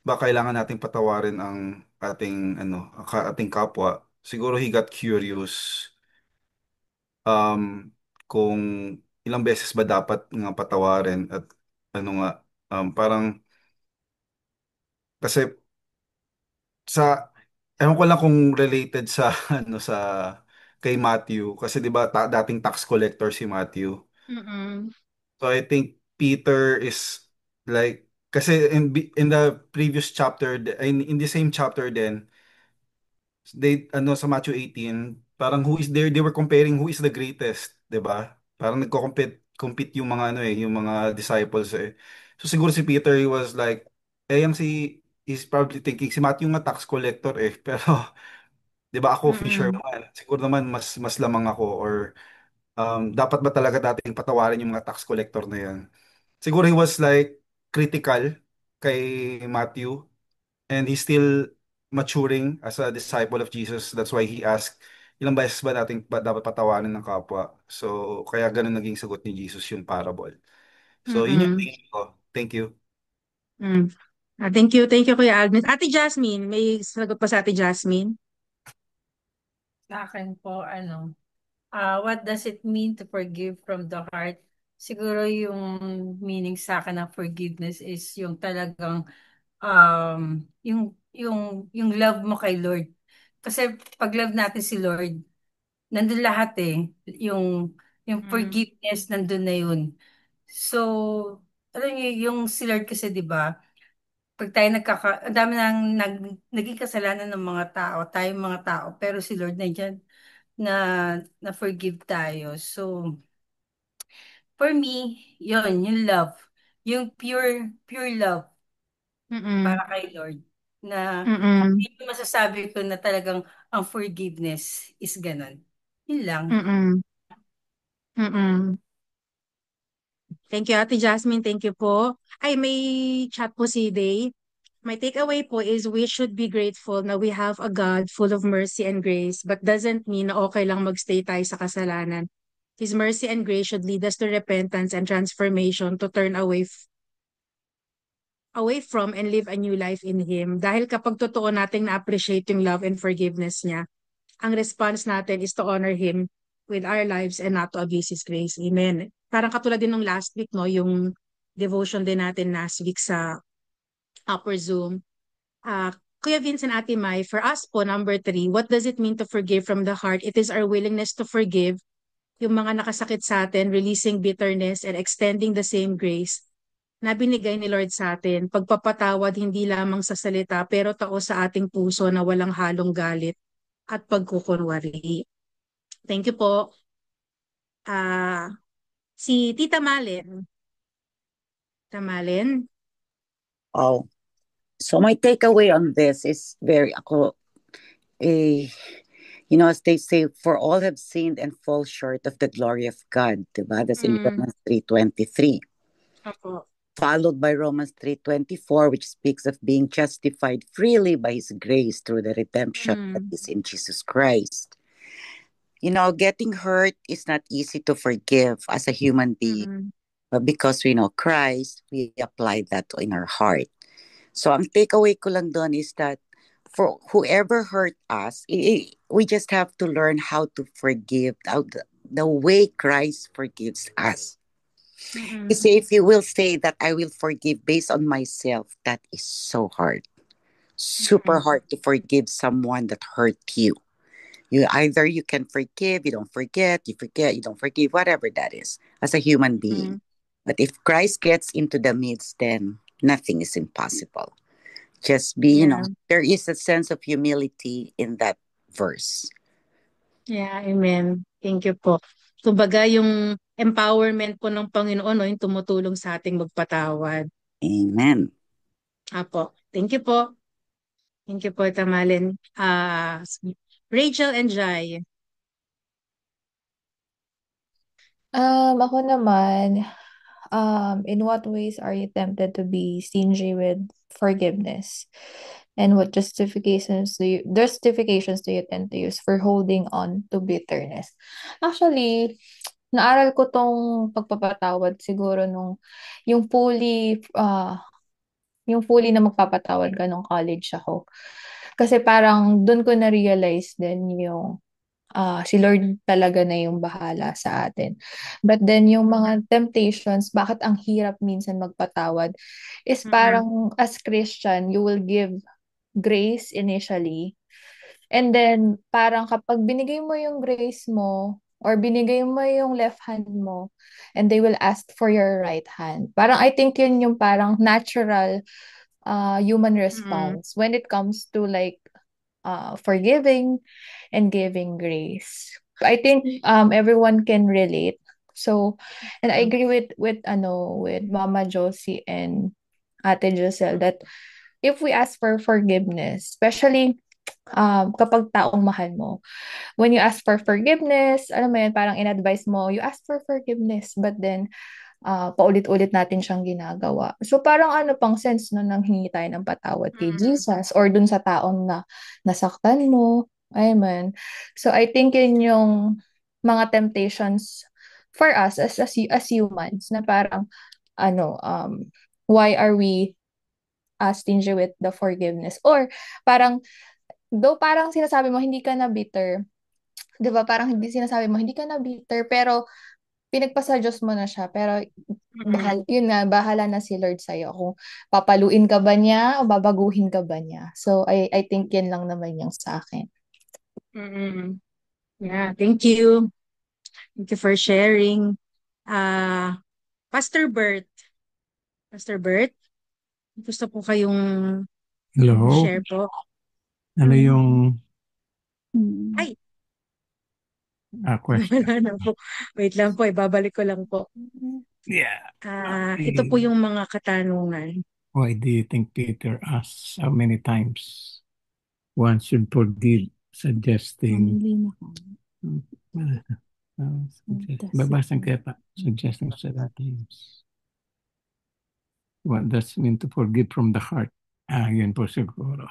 ba kailangan nating patawarin ang ating kapwa? Siguro he got curious um, kung ilang beses ba dapat nga patawarin at ano nga, parang kasi sa ewan ko lang kung related sa sa kay Matthew kasi 'di ba dating tax collector si Matthew. Mm-mm. So I think Peter is like kasi in the previous chapter in the same chapter then sa Matthew 18 parang who is there they were comparing who is the greatest, 'di ba? Parang nagko-compete yung mga yung mga disciples eh. So siguro si Peter he was like yung he's probably thinking si Matthew nga tax collector eh pero 'di ba ako Mm-mm. fisherman. Siguro naman mas lamang ako or dapat ba talaga dating patawarin yung mga tax collector na yan? Siguro he was like critical kay Matthew and he's still maturing as a disciple of Jesus. That's why he asked, ilang beses ba dating dapat patawarin ng kapwa? So kaya ganun naging sagot ni Jesus yung parable. So yun yung Mm-mm. tingin ko. Thank you. Mm. Thank you, Kuya Agnes. Ate Jasmine, may sagot pa sa Ate Jasmine? Sa akin po, what does it mean to forgive from the heart? Siguro yung meaning sa akin ng forgiveness is yung talagang yung love mo kay Lord. Kasi pag love natin si Lord, nandun lahat eh. Yung Mm. forgiveness nandun na yun. So, alam niyo, yung si Lord kasi 'di ba? Pag tayo ang dami naging kasalanan ng mga tao, tayong mga tao, pero si Lord nandiyan na na-forgive tayo. So, for me, yun, yung love. Yung pure love Mm-mm. para kay Lord. Na Mm-mm. hindi ko masasabi ko na talagang ang forgiveness is ganun. Yun lang. Mm-mm. Mm-mm. Thank you, Ate Jasmine. Thank you po. Ay, may chat po si Day. My takeaway po is we should be grateful na we have a God full of mercy and grace, but doesn't mean na okay lang magstay tayo sa kasalanan. His mercy and grace should lead us to repentance and transformation to turn away from and live a new life in Him. Dahil kapag totoo nating na-appreciate yung love and forgiveness niya, ang response natin is to honor Him with our lives and not to abuse His grace. Amen. Parang katulad din nung last week, no, yung devotion din natin last week sa Upper Zoom. Uh, Kuya Vincent, Ate Mai, for us po, number 3, what does it mean to forgive from the heart? It is our willingness to forgive yung mga nakasakit sa atin, releasing bitterness and extending the same grace na binigay ni Lord sa atin. Pagpapatawad hindi lamang sa salita, pero tao sa ating puso na walang halong galit at pagkukunwari. Thank you po. Si Tita Malen. Tita Malen? Oh, so my takeaway on this is eh, as they say, for all have sinned and fall short of the glory of God. Diba? That's in Mm, Romans 3:23. Opo. Followed by Romans 3:24, which speaks of being justified freely by His grace through the redemption that Mm, is in Jesus Christ. Getting hurt is not easy to forgive as a human being, mm, but because we know Christ, we apply that in our heart. So ang takeaway ko lang doon is that for whoever hurt us, we just have to learn how to forgive the way Christ forgives us. You mm, see, if you will say that I will forgive based on myself, that is so hard. Super mm, hard to forgive someone that hurt you. You can forgive, you don't forget, you forget, you don't forgive, whatever that is, as a human being. mm. But if Christ gets into the midst, then nothing is impossible. Just be, Yeah. there is a sense of humility in that verse. Yeah, amen. Thank you po. Kumbaga, yung empowerment po ng Panginoon, no, yung tumutulong sa ating magpatawad. Amen. Apo. Thank you po. Thank you po, Tamalin. Rachel and Jai. Ako naman, In what ways are you tempted to be stingy with forgiveness? And what justifications do you tend to use for holding on to bitterness? Actually, naaral ko tong pagpapatawad siguro nung yung fully yung fully na magpapatawad ka nung college ako. Kasi parang dun ko na-realize din yung si Lord talaga na yung bahala sa atin. But then yung mga temptations, bakit ang hirap minsan magpatawad, is parang as Christian, you will give grace initially. And then parang kapag binigay mo yung grace mo, or binigay mo yung left hand mo, and they will ask for your right hand. Parang I think yun yung parang natural human response when it comes to like forgiving and giving grace. I think everyone can relate. So, and I agree with Mama Josie and Ate Giselle that if we ask for forgiveness, especially kapag taong mahal mo, when you ask for forgiveness, alam mo yun, parang in-advise mo, you ask for forgiveness, but then paulit-ulit natin siyang ginagawa. So parang ano pang sense no nang hingi tayo ng patawad kay Jesus or dun sa taong na nasaktan mo. Amen. So I think yun yung mga temptations for us as humans na parang ano why are we stingy with the forgiveness, or parang though parang sinasabi mo hindi ka na bitter, 'di ba? Parang hindi sinasabi mo hindi ka na bitter pero pinagpasa Diyos mo na siya, pero yun nga, bahala na si Lord sa'yo kung papaluin ka ba niya o babaguhin ka ba niya. So, I think yan lang naman yung sa akin. Yeah, thank you. Thank you for sharing. Pastor Bert. Pastor Bert, gusto po kayong Hello? share po. Ano yung Ay, question? wala na po. Wait lang po, ibabalik ko lang po. Yeah. Ito po yung mga katanungan. Why do you think Peter asked how many times one should forgive, suggesting babasang kaya pa, suggesting 7 times. What does it mean to forgive from the heart? Yun po siguro.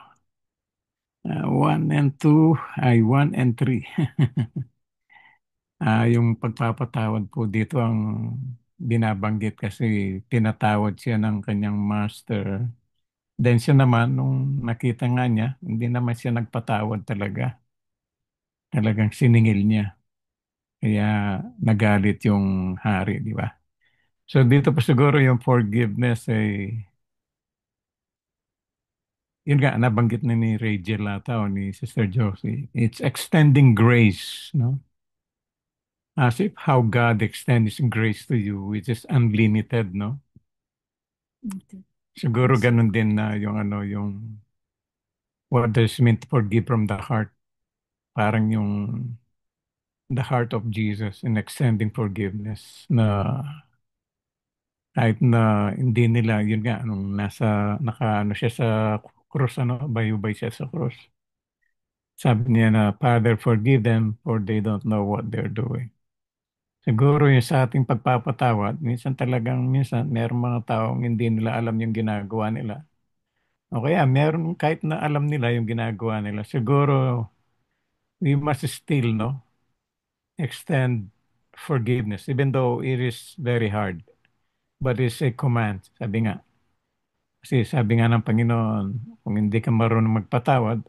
1 and 2 ay 1 and 3. Yung pagpapatawad po dito ang binabanggit kasi tinatawad siya ng kanyang master. Then siya naman, nung nakita nga niya, hindi naman siya nagpatawad talaga. Talagang siningil niya. Kaya nagalit yung hari, di ba? So dito pa siguro yung forgiveness ay, yun nga, nabanggit na ni Rachel ata o ni Sister Josie. It's extending grace, no? As if how God extends grace to you, which is unlimited, no? Siguro ganun din na yung yung what does it mean to forgive from the heart? Parang yung the heart of Jesus in extending forgiveness na kahit na hindi nila, yun nga, nung nakaano siya sa cross, bayubay siya sa cross. Sabi niya na, Father, forgive them for they don't know what they're doing. Siguro yung sa ating pagpapatawad, minsan meron mga taong hindi nila alam yung ginagawa nila. O kaya meron kahit na alam nila yung ginagawa nila, siguro we must still extend forgiveness even though it is very hard. But it's a command, sabi nga. Kasi sabi nga ng Panginoon, kung hindi ka marunong magpatawad,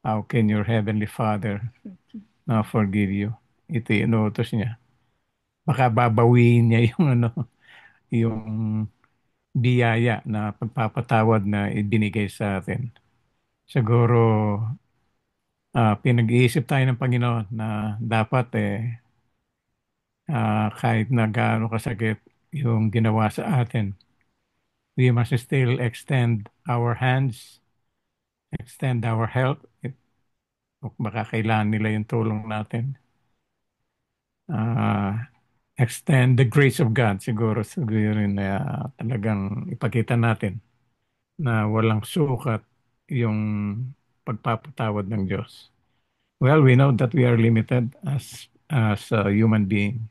how can your heavenly Father na forgive you? Ito yung inuutos niya. Baka babawiin niya yung yung biyaya na pagpapatawad na ibinigay sa atin. Siguro pinag-iisip tayo ng Panginoon na dapat kahit na gaano kasakit yung ginawa sa atin, we must still extend our hands, extend our help if baka kailangan nila yung tulong natin. Extend the grace of God siguro rin na talagang ipakita natin na walang sukat yung pagpapatawad ng Diyos. Well, we know that we are limited as a human being.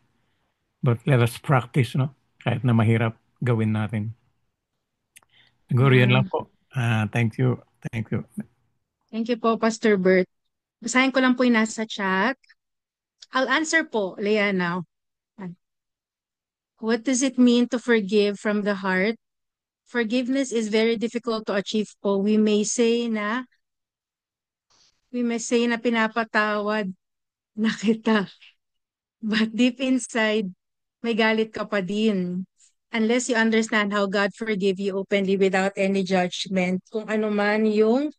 But let us practice, kahit na mahirap gawin natin. Siguro yan lang po. Thank you. Thank you. Thank you po, Pastor Bert. Basahin ko lang po yung nasa chat. I'll answer po, Leana. What does it mean to forgive from the heart? Forgiveness is very difficult to achieve po. We may say na pinapatawad na kita. But deep inside, may galit ka pa din. Unless you understand how God forgive you openly without any judgment, kung ano man yung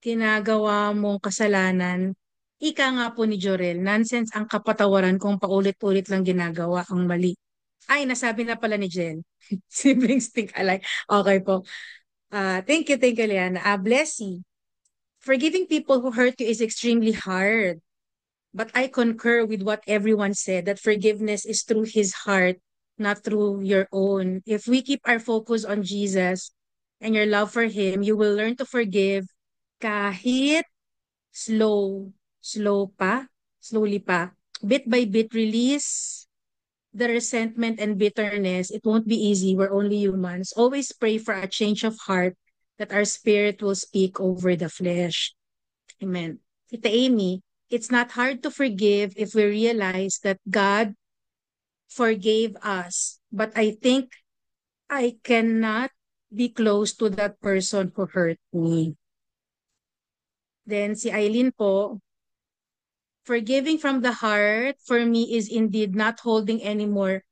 ginagawa mong kasalanan, ika nga po ni Jorel, nonsense ang kapatawaran kung paulit-ulit lang ginagawa ang mali. Ay, nasabi na pala ni Jen. Siblings think alike. Okay po. Thank you, Liana. Bless you. Forgiving people who hurt you is extremely hard. But I concur with what everyone said, that forgiveness is through his heart, not through your own. If we keep our focus on Jesus and your love for him, you will learn to forgive kahit slow, slowly pa. Bit by bit, release the resentment and bitterness. It won't be easy. We're only humans. Always pray for a change of heart that our spirit will speak over the flesh. Amen. Tita Amy, it's not hard to forgive if we realize that God forgave us. But I think I cannot be close to that person who hurt me. Then si Eileen po, forgiving from the heart for me is indeed not holding anymore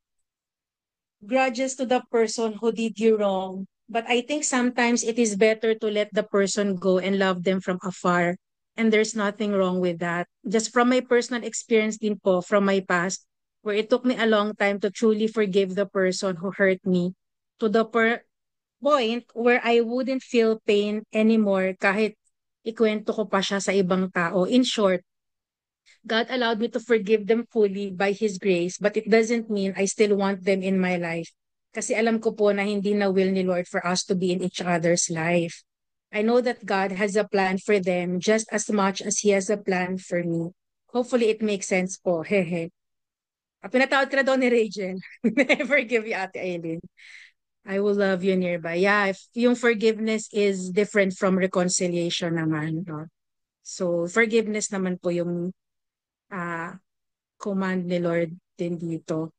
grudges to the person who did you wrong. But I think sometimes it is better to let the person go and love them from afar. And there's nothing wrong with that. Just from my personal experience din po, from my past, where it took me a long time to truly forgive the person who hurt me, to the point where I wouldn't feel pain anymore kahit ikwento ko pa siya sa ibang tao. In short, God allowed me to forgive them fully by His grace, but it doesn't mean I still want them in my life. Kasi alam ko po na hindi na will ni Lord for us to be in each other's life. I know that God has a plan for them just as much as He has a plan for me. Hopefully it makes sense po. Hehe. Pinatawad ka na daw ni Rachel. Never give you, Ate Aileen. I will love you nearby. Yeah, if yung forgiveness is different from reconciliation naman. No? So, forgiveness naman po yung ah command ni Lord din dito,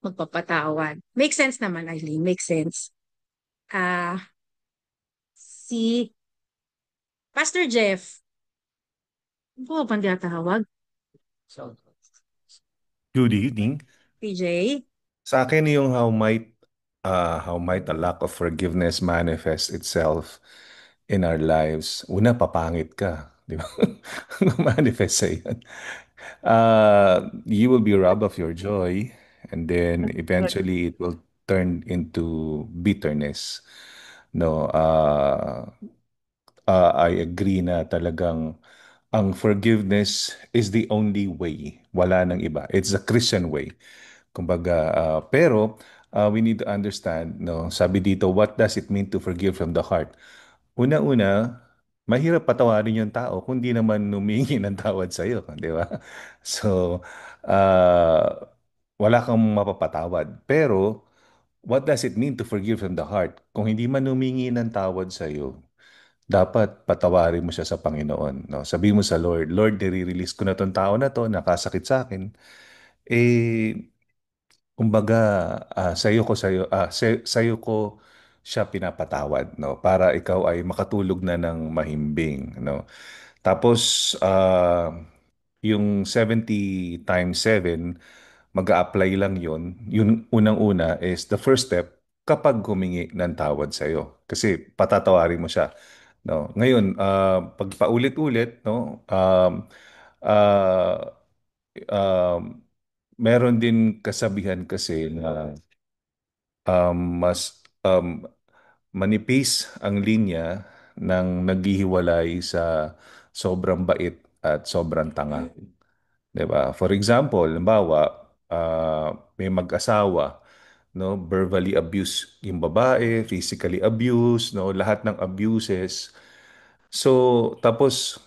magpapatawad. Make sense naman, Eileen. Make sense. Si Pastor Jeff, ano ba ba tawag? Good evening. PJ? Sa akin yung how might a lack of forgiveness manifest itself in our lives. Una, papangit ka, di ba? Manifest sa yan. You will be robbed of your joy, and then eventually it will turn into bitterness. No, I agree na talagang ang forgiveness is the only way. Wala nang iba. It's the Christian way. Kumbaga, pero we need to understand, no, sabi dito, what does it mean to forgive from the heart? Una-una, mahirap patawarin yung tao kung di naman humingi ng tawad sa'yo, di ba? So, wala kang mapapatawad. Pero, what does it mean to forgive from the heart? Kung hindi man humingi ng tawad sa'yo, dapat patawarin mo siya sa Panginoon. No? Sabi mo sa Lord, Lord, nire-release ko na tong tao na to, nakasakit sa akin. Eh, kumbaga, sa'yo ko siya pinapatawad, no? Para ikaw ay makatulog na ng mahimbing, no? Tapos, yung 70 times 7, mag-a-apply lang yun. Yung unang-una is the first step kapag humingi ng tawad sa'yo. Kasi patatawarin mo siya. No? Ngayon, pag paulit-ulit, no? Ah, um, meron din kasabihan kasi na mas manipis ang linya ng naghihiwalay sa sobrang bait at sobrang tanga. 'Di ba? For example, halimbawa, may mag-asawa, no, verbally abuse yung babae, physically abuse, no, lahat ng abuses. So, tapos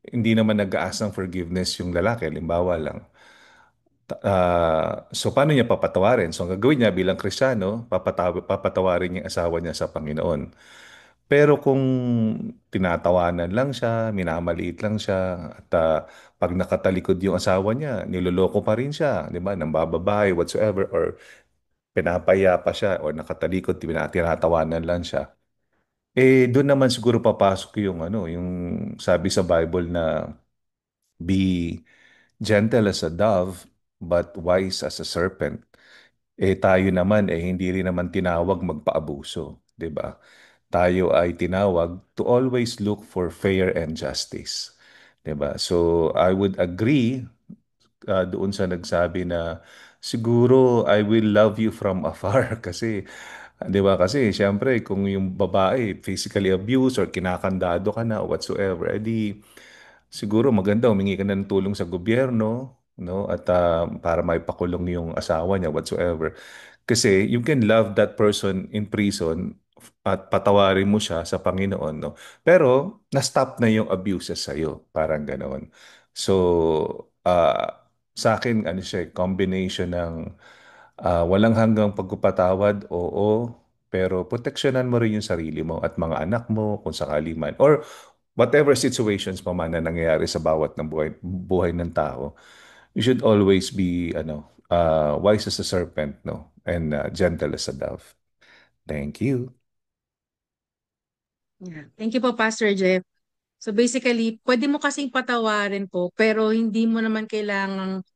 hindi naman nag-aas ng forgiveness yung lalaki, halimbawa lang. So, paano niya papatawarin? So, ang gagawin niya bilang Kristiyano, papatawarin niya yung asawa niya sa Panginoon. Pero kung tinatawanan lang siya, minamaliit lang siya, at pag nakatalikod yung asawa niya, niloloko pa rin siya, di ba? Nang bababae, whatsoever, or pinapaya pa siya, or nakatalikod, tinatawanan lang siya. Doon naman siguro papasok yung yung sabi sa Bible na be gentle as a dove, but wise as a serpent. Tayo naman hindi rin naman tinawag magpaabuso, 'di ba? Tayo ay tinawag to always look for fair and justice, 'di ba? So I would agree doon sa nagsabi na siguro I will love you from afar kasi 'di ba? Kasi syempre kung yung babae physically abused or kinakandado ka na whatsoever, edi siguro maganda humingi ka na ng tulong sa gobyerno, no? At para maipakulong yung asawa niya whatsoever. Kasi you can love that person in prison at patawarin mo siya sa Panginoon, no? Pero na-stop na yung abuses sa iyo, parang ganoon. So, sa akin ano siya, combination ng walang hanggang pagpapatawad, oo, pero proteksyonan mo rin yung sarili mo at mga anak mo kung sakali man. Or whatever situations pa man na nangyayari sa bawat ng buhay ng tao, you should always be wise as a serpent, no? And gentle as a dove. Thank you. Yeah. Thank you po, Pastor Jeff. So basically, pwede mo kasing patawarin po, pero hindi mo naman kailangang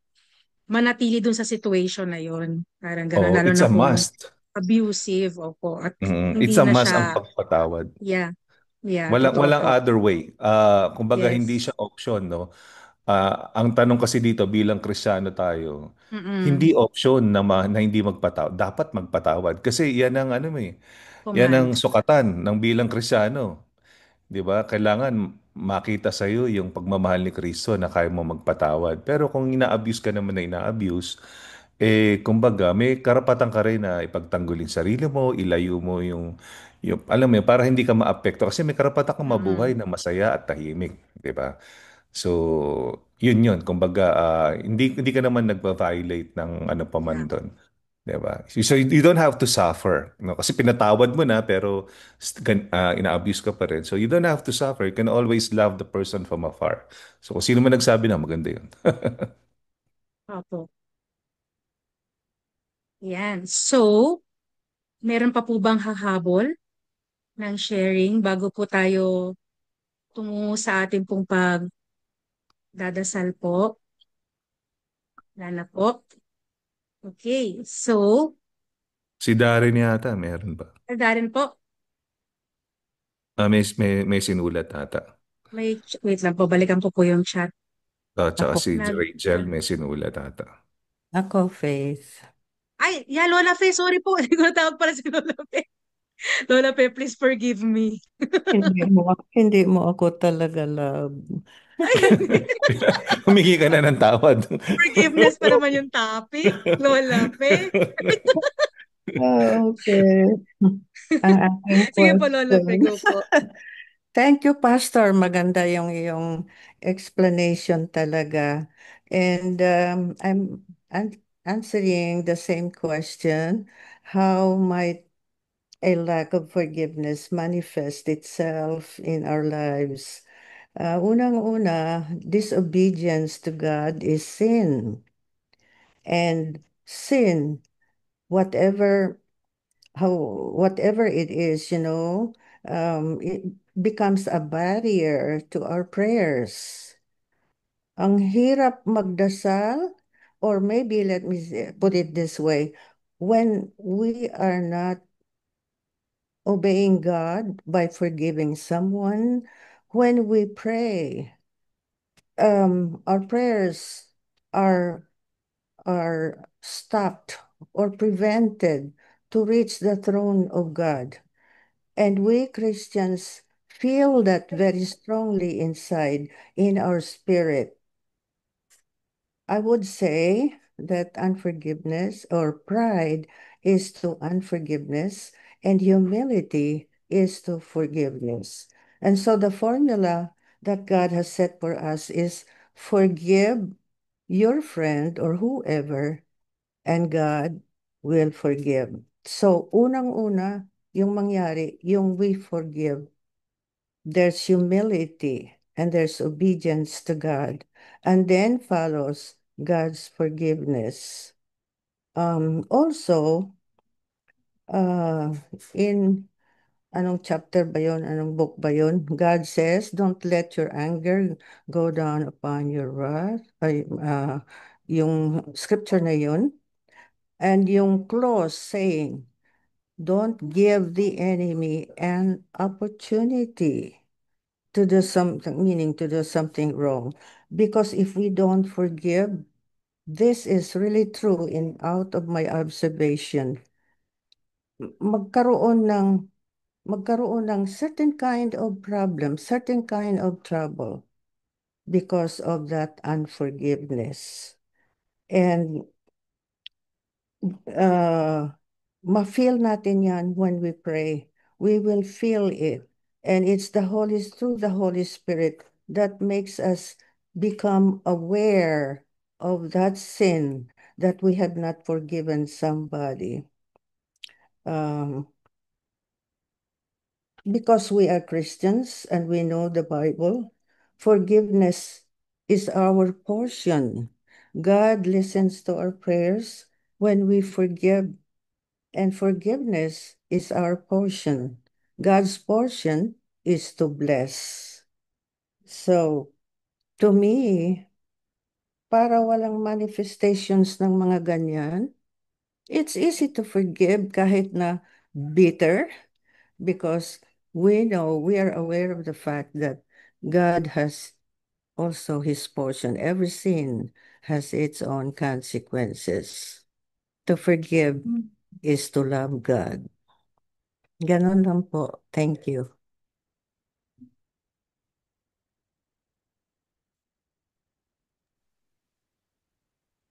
manatili dun sa situation na yon. Parang gano'n, Oh, lalo it's na a kung must. abusive, opo, at It's hindi a na must ang siya, pagpatawad. yeah, yeah, Walang totoo walang po. other way. Kumbaga hindi Yes. siya option, no? Ang tanong kasi dito bilang Kristiyano tayo, hindi Mm-mm. option na hindi magpatawad. Dapat magpatawad kasi yan ang ano eh. Yan ang Command. sukatan ng bilang Kristiyano. 'Di ba? Kailangan makita sa iyo yung pagmamahal ni Kristo na kaya mo magpatawad. Pero kung ina-abuse ka naman na ina-abuse, kumbaga, may karapatan ka rin na ipagtanggol yung sarili mo, ilayo mo yung alam mo yun, para hindi ka maapekto. Kasi may karapatan kang mabuhay Mm-mm. na masaya at tahimik, di ba? So, yun yun. Kumbaga, hindi ka naman nagpa-violate ng ano pa Yeah. man doon. 'Di ba? So you don't have to suffer, no? Kasi pinatawad mo na pero ina-abuse ka pa rin. So you don't have to suffer. You can always love the person from afar. So kung sino man nagsabi na maganda 'yun. Opo. Yan. So, meron pa po bang hahabol ng sharing bago po tayo tungo sa ating pong pagdadasal po? Wala na po. Okay. So, Si Darren yata meron ba? Darren po, May sinulat ata. wait lang po, balikan ko po yung chat. Tsaka Ako, si Nag, Rachel nag, may sinulat ata. ako, Faith. ay, yeah, Lola Fe, sorry po. Hindi ko natawag pala si Lola Fe. Lola Fe, please forgive me. Hindi mo ako talaga love. Ay, Humingi ka na ng tawad. forgiveness pa naman yung topic. Lola Fe. Okay. Ang aking Sige po, Lola Fe, question. go po. Thank you, Pastor. Maganda yung iyong explanation talaga. And I'm answering the same question. How might a lack of forgiveness manifest itself in our lives? Unang-una, disobedience to God is sin. And sin, whatever whatever it is, it becomes a barrier to our prayers. Ang hirap magdasal, or maybe let me put it this way, when we are not obeying God by forgiving someone, when we pray, our prayers are are stopped or prevented to reach the throne of God. And we Christians feel that very strongly inside in our spirit. I would say that unforgiveness or pride is to unforgiveness, and humility is to forgiveness. And so the formula that God has set for us is forgive, your friend or whoever, and God will forgive. So, unang-una, yung mangyari, yung we forgive, there's humility and there's obedience to God. And then follows God's forgiveness. Also, in anong chapter ba yun? Anong book ba yun? God says, don't let your anger go down upon your wrath. Ay, yung scripture na yun. And yung clause saying, don't give the enemy an opportunity to do something, meaning to do something wrong. Because if we don't forgive, this is really true in out of my observation. Magkaroon ng certain kind of problem, certain kind of trouble because of that unforgiveness. And ma-feel natin yan when we pray. We will feel it. And it's through the Holy Spirit that makes us become aware of that sin that we have not forgiven somebody. Because we are Christians and we know the Bible, forgiveness is our portion. God listens to our prayers when we forgive, and forgiveness is our portion. God's portion is to bless. So, to me, para walang manifestations ng mga ganyan, it's easy to forgive kahit na bitter, because we know, we are aware of the fact that God has also his portion. Every sin has its own consequences. To forgive is to love God. Ganon lang po. Thank you.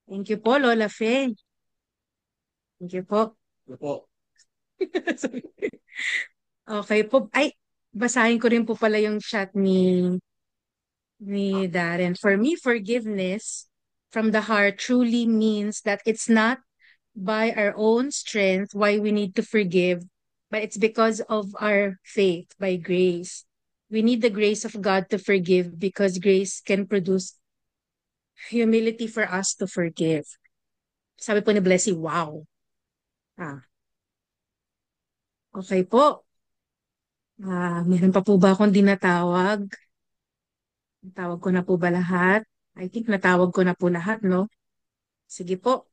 Thank you po, Lola Faye. Thank you po. Okay po. Ay, basahin ko rin po pala yung chat ni Darren. For me, forgiveness from the heart truly means that it's not by our own strength why we need to forgive, but it's because of our faith by grace. We need the grace of God to forgive because grace can produce humility for us to forgive. Sabi po ni Blessy, wow. Okay po. Meron pa po ba akong dinatawag? Natawag ko na po ba lahat? I think natawag ko na po lahat, no? Sige po.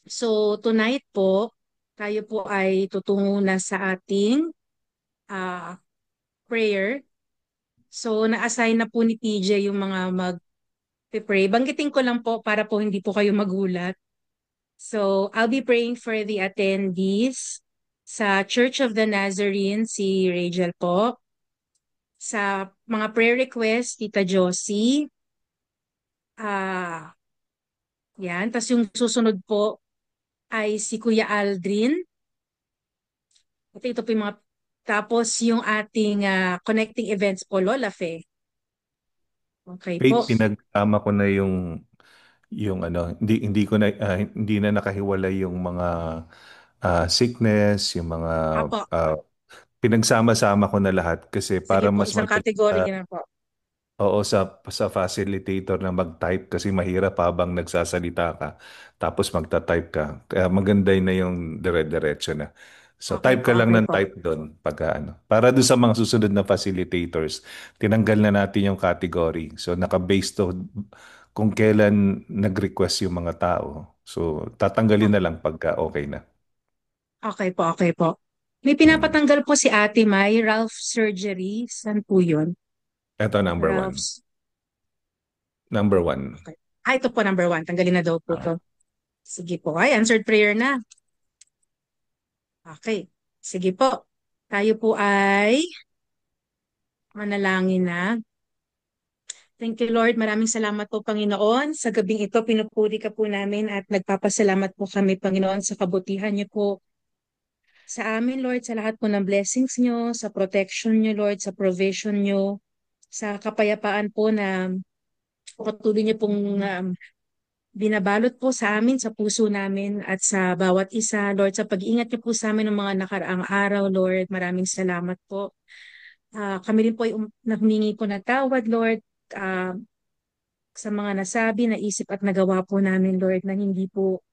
So, tonight po, tayo po ay tutungo na sa ating prayer. So, na-assign na po ni TJ yung mga mag-pray. Banggitin ko lang po para po hindi po kayo magulat. So, I'll be praying for the attendees sa Church of the Nazarene, si Rachel po. Sa mga prayer request, Tita Josie. Yan. Tapos yung susunod po ay si Kuya Aldrin. At ito po yung mga, tapos yung ating connecting events po, Lola Fe. Okay po. Faith, pinagsama ko na yung ano, hindi na nakahiwalay yung mga sickness, yung mga Apo. pinagsama-sama ko na lahat kasi Sige para po, mas isang madali category na po. oo, sa facilitator na mag-type kasi mahirap habang nagsasalita ka tapos magta-type ka. Kaya maganda na yung dire-diretso na. So Okay type po, ka lang okay ng po. type doon pagka ano. Para doon sa mga susunod na facilitators, tinanggal na natin yung category. So naka-base to kung kailan nag-request yung mga tao. So tatanggalin na lang pagka okay na. Okay po, okay po. May Mm. pinapatanggal po si Ate May, Ralph Surgery. Saan po yun? Ito number one. Ralph's. Number one. Okay. Ito po number 1. Tanggalin na daw po Ah. to. Sige po. Ay, answered prayer na. Okay. Sige po. Tayo po ay manalangin na. Thank you, Lord. Maraming salamat po, Panginoon. Sa gabing ito, pinupuri ka po namin at nagpapasalamat po kami, Panginoon, sa kabutihan niyo po sa amin, Lord, sa lahat po ng blessings niyo, sa protection niyo, Lord, sa provision niyo, sa kapayapaan po na patuloy niyo pong binabalot po sa amin, sa puso namin at sa bawat isa. Lord, sa pag-iingat niyo po sa amin ng mga nakaraang araw, Lord, maraming salamat po. Kami rin po ay humingi po ng tawad, Lord, ah, sa mga nasabi, naisip at nagawa po namin, Lord, na hindi po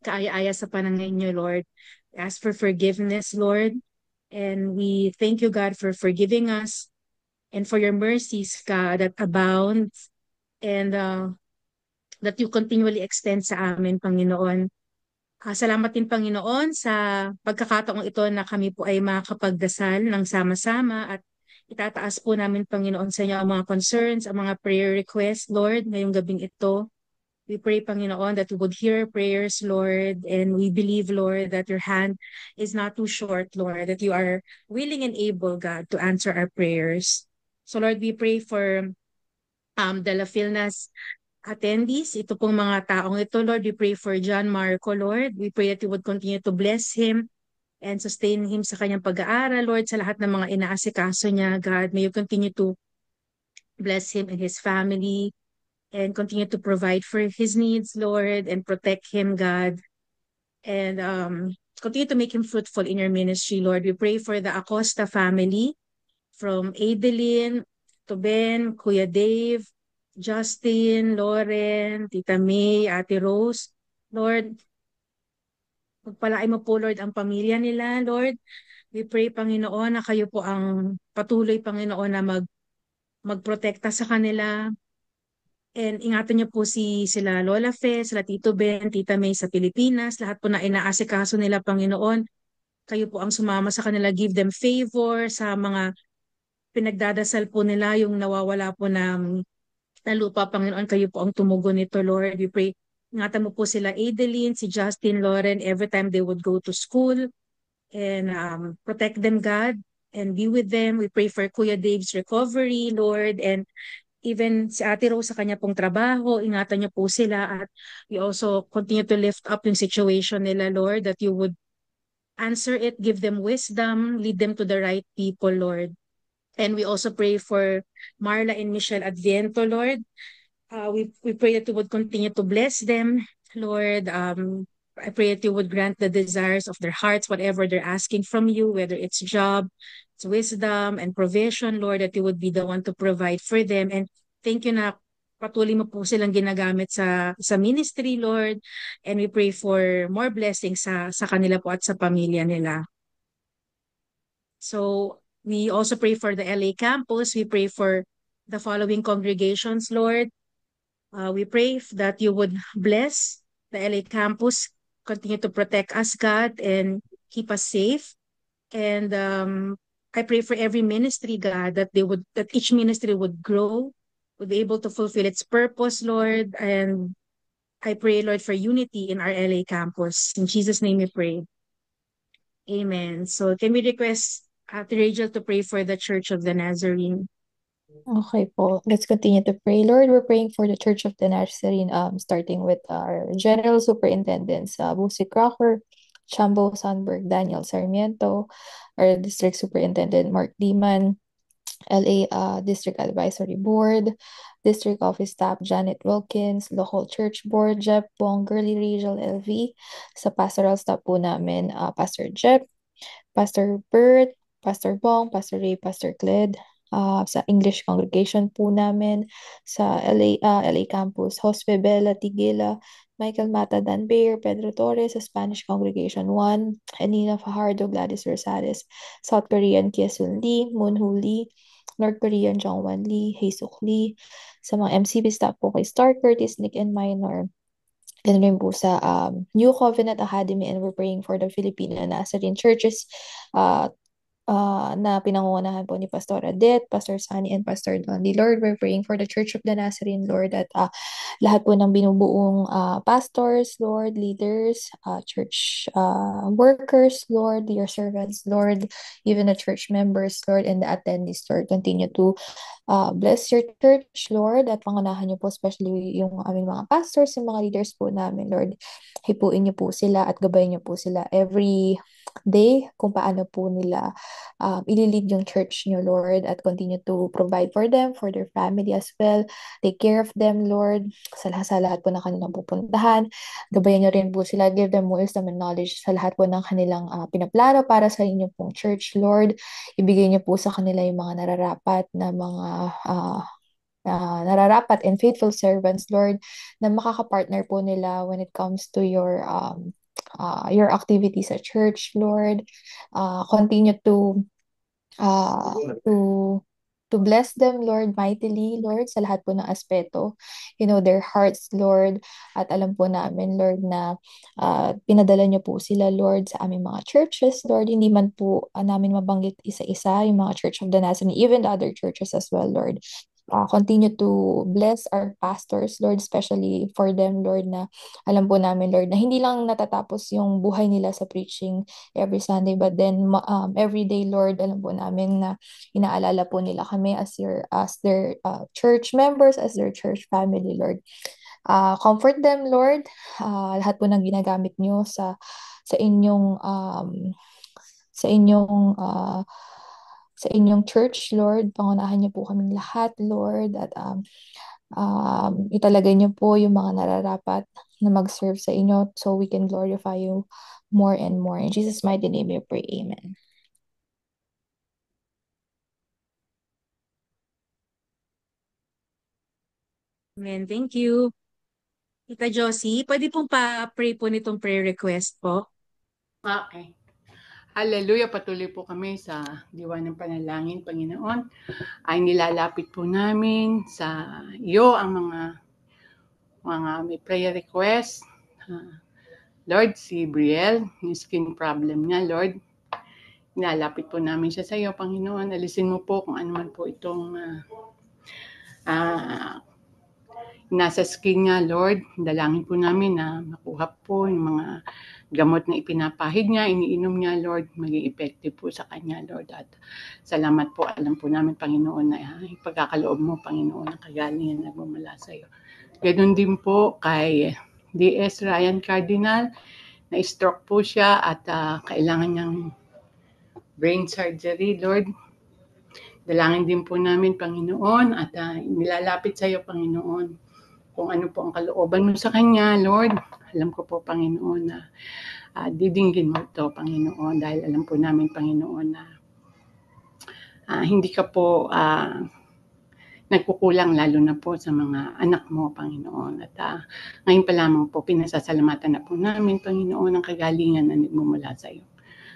kaaya-aya sa panangin niyo, Lord. We ask for forgiveness, Lord, and we thank you, God, for forgiving us and for your mercies, God, that abound and that you continually extend sa amin, Panginoon. Salamat din, Panginoon, sa pagkakataong ito na kami po ay makakapagdasal ng sama-sama at itataas po namin, Panginoon, sa inyo ang mga concerns, ang mga prayer requests, Lord, ngayong gabing ito. We pray, Panginoon, that you would hear our prayers, Lord, and we believe, Lord, that your hand is not too short, Lord, that you are willing and able, God, to answer our prayers. So, Lord, we pray for De La Filnas attendees, ito pong mga taong ito, Lord. We pray for John Marco, Lord. We pray that you would continue to bless him and sustain him sa kanyang pag-aaral, Lord, sa lahat ng mga inaasikaso niya, God. May you continue to bless him and his family and continue to provide for his needs, Lord, and protect him, God. And continue to make him fruitful in your ministry, Lord. We pray for the Acosta family, from Adeline to Ben, Kuya Dave, Justin, Lauren, Tita May, Ate Rose. Lord, pagpalain mo po, Lord, ang pamilya nila, Lord. We pray, Panginoon, na kayo po ang patuloy, Panginoon, na magprotekta sa kanila. And ingatan niyo po sila Lola Fe, sila Tito Ben, Tita May sa Pilipinas, lahat po na inaasikaso nila, Panginoon. Kayo po ang sumama sa kanila, give them favor sa mga pinagdadasal po nila, yung nawawala po na lupa, Panginoon, kayo po ang tumugon nito, Lord. We pray, ingatan mo po sila Adeline, si Justin, Lauren, every time they would go to school, and protect them, God, and be with them. We pray for Kuya Dave's recovery, Lord, and even si Ate Rose sa kanya pong trabaho, ingatan niyo po sila, at we also continue to lift up yung situation nila, Lord, that you would answer it, give them wisdom, lead them to the right people, Lord. And we also pray for Marla and Michelle Adviento, Lord. We pray that you would continue to bless them, Lord. I pray that you would grant the desires of their hearts, whatever they're asking from you, whether it's job, it's wisdom and provision, Lord, that you would be the one to provide for them. And thank you na patuloy mo po silang ginagamit sa ministry, Lord. And we pray for more blessings sa kanila po at sa pamilya nila. So we also pray for the LA campus. We pray for the following congregations, Lord. We pray that you would bless the LA campus, continue to protect us, God, and keep us safe. And I pray for every ministry, God, that each ministry would grow, would be able to fulfill its purpose, Lord. And I pray, Lord, for unity in our LA campus. In Jesus' name we pray. Amen. So can we request Ate Rachel to pray for the Church of the Nazarene? Okay po. Let's continue to pray. Lord, we're praying for the Church of the Nazarene, starting with our General Superintendents, Busi Crocker, Chambo Sandberg, Daniel Sarmiento, our District Superintendent, Mark Liman, LA District Advisory Board, District Office Staff, Janet Wilkins, Local Church Board, Jeff Bong, Girly Regional LV, sa pastoral staff po namin, Pastor Jeff, Pastor Bert, Pastor Bong, Pastor Ray, Pastor Cled, sa English congregation po namin, sa LA Campus, Jospe Bella Tigila, Michael Mata Danbeer, Pedro Torres, sa Spanish Congregation 1, Anina Fajardo, Gladys Rosales, South Korean Kiesun Lee, Moonho Lee, North Korean Jongwan Lee, Haesuk Lee, sa mga MCB staff po kay Star Curtis, Nick and Minor, ganun rin po sa New Covenant Academy, and we're praying for the Filipino Nazarene churches na pinangungunahan po ni Pastor Adet, Pastor Sunny, and Pastor Donnie. Lord, we're praying for the Church of the Nazarene, Lord, at lahat po ng binubuong pastors, Lord, leaders, church workers, Lord, your servants, Lord, even the church members, Lord, and the attendees, Lord, continue to bless your church, Lord, at pangunahan niyo po, especially yung aming mga pastors, yung mga leaders po namin, Lord. Hipuin niyo po sila at gabayin niyo po sila every day, kung paano po nila ililid yung church nyo, Lord, at continue to provide for them, for their family as well. Take care of them, Lord, sa lahat po ng kanilang pupuntahan. Gabayan nyo rin po sila, give them wisdom and knowledge sa lahat po ng kanilang pinaplano para sa inyong pong church, Lord. Ibigay nyo po sa kanila yung mga nararapat na mga nararapat and faithful servants, Lord, na makakapartner po nila when it comes to your activities at church, Lord. Continue uh, to to bless them, Lord, mightily, Lord, sa lahat po ng aspeto. You know, their hearts, Lord, at alam po namin, Lord, na pinadala niyo po sila, Lord, sa aming mga churches, Lord. Hindi man po namin mabanggit isa-isa yung mga Church of the Nazarene, even the other churches as well, Lord. Continue to bless our pastors, Lord, especially for them, Lord, na alam po namin, Lord, na hindi lang natatapos yung buhay nila sa preaching every Sunday, but then every day, Lord, alam po namin na inaalala po nila kami as their church members, as their church family, Lord. Comfort them, Lord. Lahat po ng ginagamit nyo sa inyong sa inyong sa inyong church, Lord. Pangunahan niyo po kaming lahat, Lord, at italagay niyo po yung mga nararapat na mag-serve sa inyo so we can glorify you more and more. In Jesus' mighty name we pray. Amen. Amen. Thank you. Tita Josie, pwede pong pa-pray po nitong prayer request po? Okay. Hallelujah, patuloy po kami sa diwa ng panalangin, Panginoon. Ay nilalapit po namin sa iyo ang mga may prayer request. Lord, si Brielle, yung skin problem niya, Lord, nilalapit po namin siya sa iyo, Panginoon. Alisin mo po kung ano man po itong nasa skin niya, Lord. Dalangin po namin na makuha po yung mga gamot na ipinapahid niya, iniinom niya, Lord, maging effective po sa kanya, Lord. At salamat po, alam po namin, Panginoon, na ipagkakaloob mo, Panginoon, ang kagalingan na bumala sa iyo. Ganun din po kay D.S. Ryan Cardinal, na stroke po siya at kailangan niyang brain surgery, Lord. Dalangin din po namin, Panginoon, at nilalapit sa iyo, Panginoon, kung ano po ang kalooban mo sa kanya, Lord. Alam ko po, Panginoon, na didinggin mo ito, Panginoon, dahil alam po namin, Panginoon, na hindi ka po nagkukulang, lalo na po sa mga anak mo, Panginoon. At ngayon pa lamang po, pinasasalamatan na po namin, Panginoon, ang kagalingan na nagmumula sa iyo.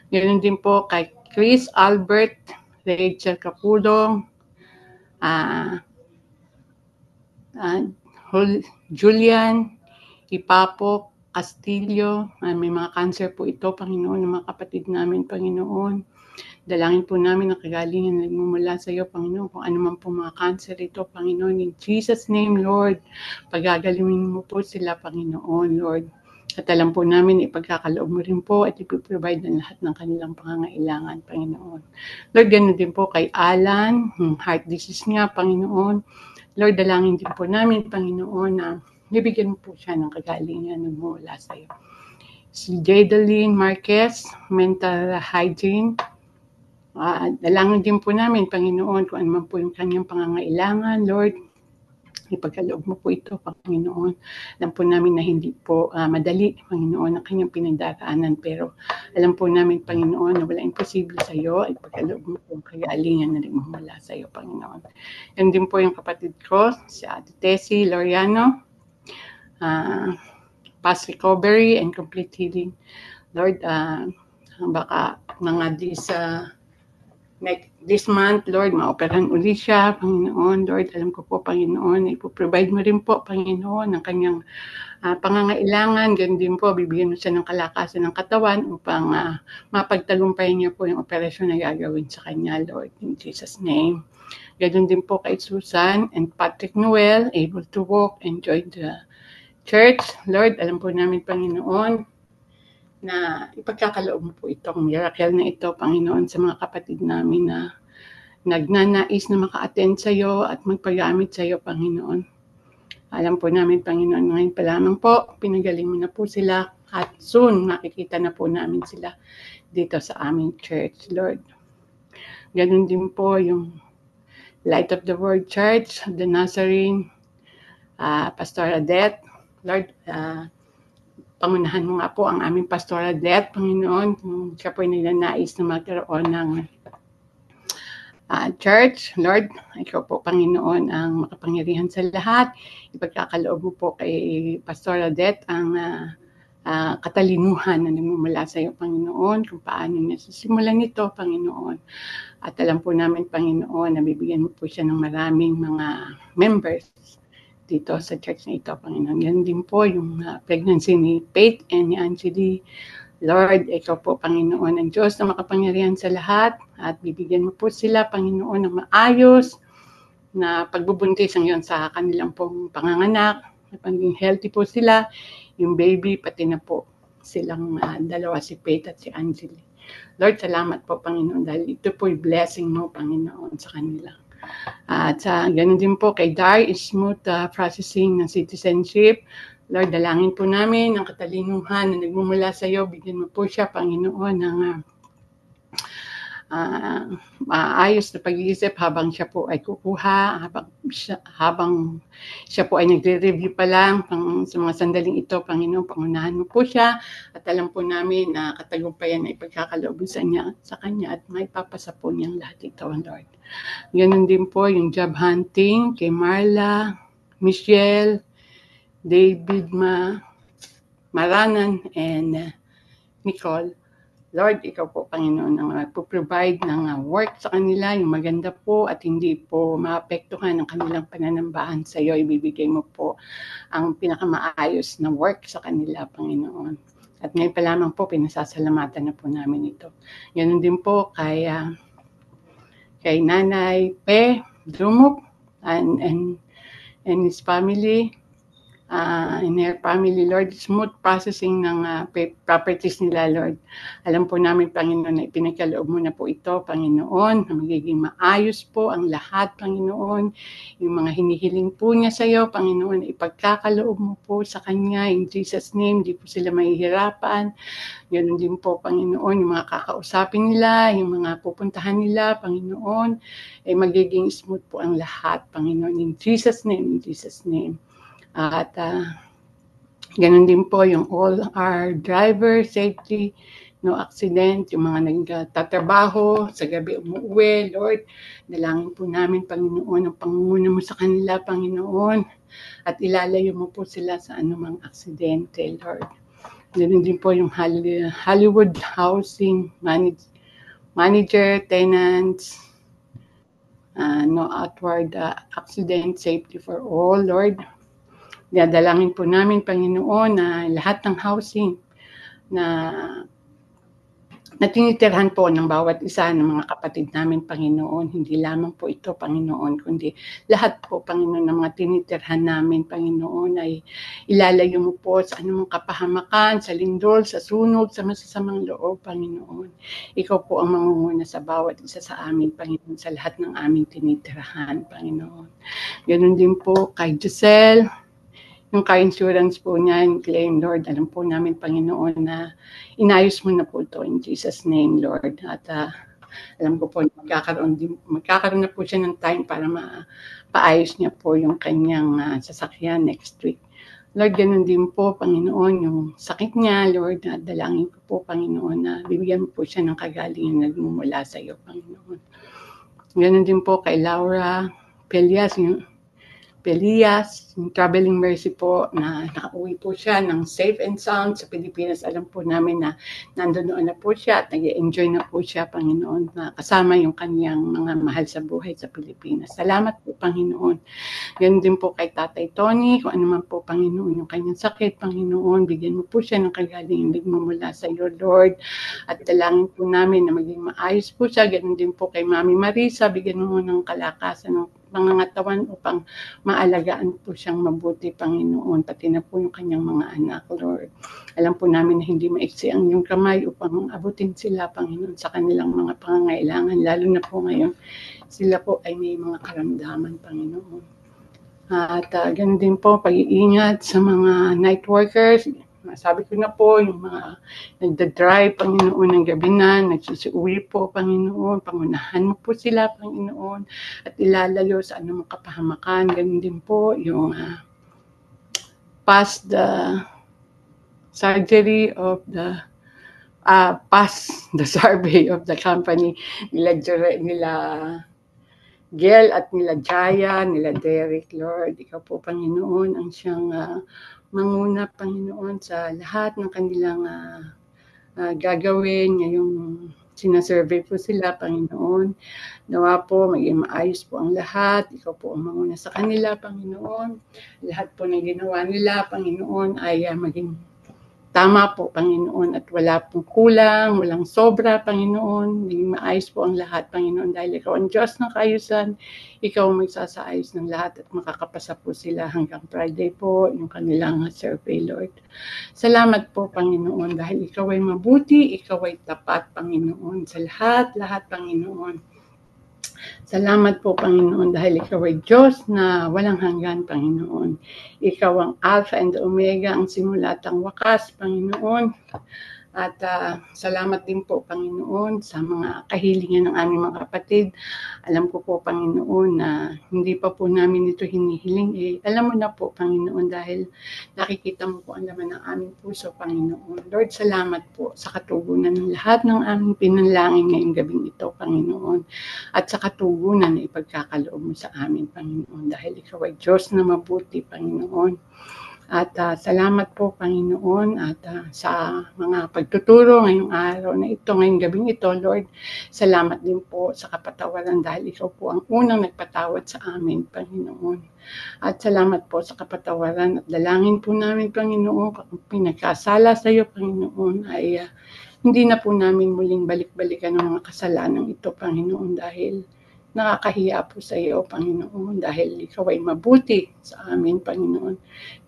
Ganoon din po kay Chris Albert, Rachel Capulong, Julian Ipapo Castillo, may mga cancer po ito, Panginoon, ng mga kapatid namin, Panginoon. Dalangin po namin ang kagalingan na nagmumula sa iyo, Panginoon, kung ano man po mga cancer ito, Panginoon. In Jesus' name, Lord, pagagalingin mo po sila, Panginoon, Lord. At alam po namin, ipagkakaloob mo rin po at ipiprovide ng lahat ng kanilang pangangailangan, Panginoon. Lord, ganoon din po kay Alan, heart disease niya, Panginoon. Lord, dalangin din po namin, Panginoon, na bibigyan mo po siya ng kagalingan na mula sa iyo. Si Jadaline Marquez, mental hygiene. Dalangin din po namin, Panginoon, kung ano man po yung kanyang pangangailangan, Lord. Ipagkaloob mo po ito, Panginoon. Alam po namin na hindi po madali, Panginoon, ang kanyang pinagdaraanan. Pero alam po namin, Panginoon, na wala imposible sa iyo. Ipagkaloob mo po ang kagalingan na nagmumula sa iyo, Panginoon. Yan din po yung kapatid ko, si Ate Tessie Loriano. Fast recovery and complete healing. Lord, baka mga this month, Lord, maoperahan uli siya, Panginoon. Lord, alam ko po, Panginoon, ipoprovide mo rin po, Panginoon, ang kanyang pangangailangan. Ganun din po, bibigyan mo siya ng kalakasan ng katawan upang mapagtagumpay niya po yung operasyon na gagawin sa kanya, Lord, in Jesus' name. Ganun din po kay Susan and Patrick Noel, able to walk and join the church. Lord, alam po namin, Panginoon, na ipagkakaloob mo po itong miracle na ito, Panginoon, sa mga kapatid namin na nagnanais na maka-attend sa iyo at magpagamit sa iyo, Panginoon. Alam po namin, Panginoon, ngayon pa lamang po, pinagaling mo na po sila at soon makikita na po namin sila dito sa aming church, Lord. Ganun din po yung Light of the World Church, the Nazarene, Pastor Adet. Lord, pangunahan mo nga po ang aming Pastor Adet, Panginoon, kung siya po ay nilanais na magkaroon ng church. Lord, ikaw po, Panginoon, ang makapangyarihan sa lahat. Ipagkakaloob mo po kay Pastor Adet ang katalinuhan na namumula sa iyo, Panginoon, kung paano niya sisimulan ito, Panginoon. At alam po namin, Panginoon, na bibigyan mo po siya ng maraming mga members dito sa church na ito, Panginoon. Yan din po yung pregnancy ni Faith and ni Angeli. Lord, ikaw po, Panginoon, ang Diyos na makapangyarihan sa lahat at bibigyan mo po sila, Panginoon, ng maayos na pagbubuntis ngayon sa kanilang pong panganganak. Paging healthy po sila, yung baby, pati na po silang dalawa, si Faith at si Angeli. Lord, salamat po, Panginoon, dahil ito po yung blessing mo, Panginoon, sa kanila. At ganun din po kay Dar, smooth processing ng citizenship. Lord, dalangin po namin ang katalinuhan na nagmumula sa iyo. Bigyan mo po siya, Panginoon, ng ayos na pag-iisip habang siya po ay kukuha, habang siya po ay nagre-review pa lang sa mga sandaling ito, Panginoon, pangunahan mo po siya at alam po namin na katagumpayan na ipagkakaloob sa kanya at may papasa po niyang lahat ito, Lord. Ganun din po yung job hunting kay Marla, Michelle, David Maranan, and Nicole. Lord, ikaw po, Panginoon, ang magpo-provide ng work sa kanila, yung maganda po at hindi po maapektuhan ang kanilang pananambahan sa iyo. Ibibigay mo po ang pinakamaayos na work sa kanila, Panginoon. At ngayon pa lamang po, pinasasalamatan na po namin ito. Ganun din po kay Nanay Pe Drumup and his family, in her family, Lord, smooth processing ng properties nila, Lord. Alam po namin, Panginoon, na ipinagkaloob mo na po ito, Panginoon, na magiging maayos po ang lahat, Panginoon. Yung mga hinihiling po niya sa iyo, Panginoon, ipagkakaloob mo po sa kanya, in Jesus' name, di po sila mahihirapan. Ganun din po, Panginoon, yung mga kakausapin nila, yung mga pupuntahan nila, Panginoon, ay magiging smooth po ang lahat, Panginoon, in Jesus' name, in Jesus' name. At ganun din po yung all our driver safety, no accident, yung mga nagtatrabaho, sa gabi umuwi, Lord, dalangin po namin, Panginoon, ang pangunguna mo sa kanila, Panginoon, at ilalayo mo po sila sa anumang aksidente, Lord. Ganun din po yung Hollywood Housing Manager, tenants, no outward accident, safety for all, Lord. Dadalangin po namin, Panginoon, na lahat ng housing na tinitirhan po ng bawat isa ng mga kapatid namin, Panginoon. Hindi lamang po ito, Panginoon, kundi lahat po, Panginoon, ng mga tinitirhan namin, Panginoon, ay ilalayo mo po sa anumang kapahamakan, sa lindol, sa sunog, sa masasamang loob, Panginoon. Ikaw po ang mangunguna sa bawat isa sa amin, Panginoon, sa lahat ng aming tinitirhan, Panginoon. Ganun din po kay Giselle, yung car insurance po niya, yung claim, Lord, alam po namin, Panginoon, na inayos mo na po ito in Jesus' name, Lord. At alam ko po, magkakaroon na po siya ng time para mapaayos niya po yung kanyang sasakyan next week. Lord, ganun din po, Panginoon, yung sakit niya, Lord, at dalangin ko po, Panginoon, na bibigyan mo po siya ng kagalingan na nagmumula sa iyo, Panginoon. Ganun din po kay Laura Pelias, yung traveling mercy po, na nakauwi po siya ng safe and sound sa Pilipinas. Alam po namin na nandun na po siya at nag-enjoy na po siya, Panginoon, na kasama yung kanyang mga mahal sa buhay sa Pilipinas. Salamat po, Panginoon. Ganun din po kay Tatay Tony, kung ano man po, Panginoon, yung kanyang sakit, Panginoon, bigyan mo po siya ng kagalingan nagmumula sa iyo, Lord. At dalangin po namin na maging maayos po siya. Ganun din po kay Mami Marisa, bigyan mo ng kalakasan ng pangangatawan upang maalagaan po siyang mabuti, Panginoon, pati na po yung kanyang mga anak, Lord. Alam po namin na hindi maiksi ang iyong kamay upang abutin sila, Panginoon, sa kanilang mga pangangailangan, lalo na po ngayon, sila po ay may mga karamdaman, Panginoon. At ganun din po, pag-iingat sa mga night workers. Sabi ko na po, yung mga nagda-drive, Panginoon, ng gabi na, nagsusuwi po, Panginoon, pangunahan mo po sila, Panginoon, at ilalayo sa anumang kapahamakan. Ganun din po, yung past the surgery of the pass the survey of the company nila Gail at nila Jaya, nila Derek, Lord. Ikaw po, Panginoon, ang siyang manguna, Panginoon, sa lahat ng kanilang gagawin. Ngayong sinasurvey po sila, Panginoon. Nawa po, maging maayos po ang lahat. Ikaw po ang manguna sa kanila, Panginoon. Lahat po ng ginawa nila, Panginoon, ay maging tama po, Panginoon, at wala pong kulang, walang sobra, Panginoon. Maging maayos po ang lahat, Panginoon, dahil ikaw ang Diyos ng kaayusan. Ikaw ang magsasaayos ng lahat at makakapasa po sila hanggang Friday po, yung kanilang survey, Lord. Salamat po, Panginoon, dahil ikaw ay mabuti, ikaw ay tapat, Panginoon, sa lahat, Panginoon. Salamat po, Panginoon, dahil ikaw ay Diyos na walang hanggan, Panginoon. Ikaw ang Alpha and Omega, ang simula at ang wakas, Panginoon. At salamat din po, Panginoon, sa mga kahilingan ng aming mga kapatid. Alam ko po, Panginoon, na hindi pa po namin ito hinihiling. Alam mo na po, Panginoon, dahil nakikita mo po ang laman ng aming puso, Panginoon. Lord, salamat po sa katugunan ng lahat ng aming pinanalangin ngayong gabing ito, Panginoon. At sa katugunan na ipagkakaloob mo sa amin, Panginoon. Dahil ikaw ay Diyos na mabuti, Panginoon. At salamat po, Panginoon, at sa mga pagtuturo ngayong araw na ito, ngayong gabing ito, Lord. Salamat din po sa kapatawaran dahil ikaw po ang unang nagpatawad sa amin, Panginoon. At salamat po sa kapatawaran at dalangin po namin, Panginoon, kung pinagkasala sa iyo, Panginoon, ay hindi na po namin muling balik-balikan ng mga kasalanan ito, Panginoon, dahil nakakahiya po sa iyo, Panginoon, dahil ikaw ay mabuti sa amin, Panginoon.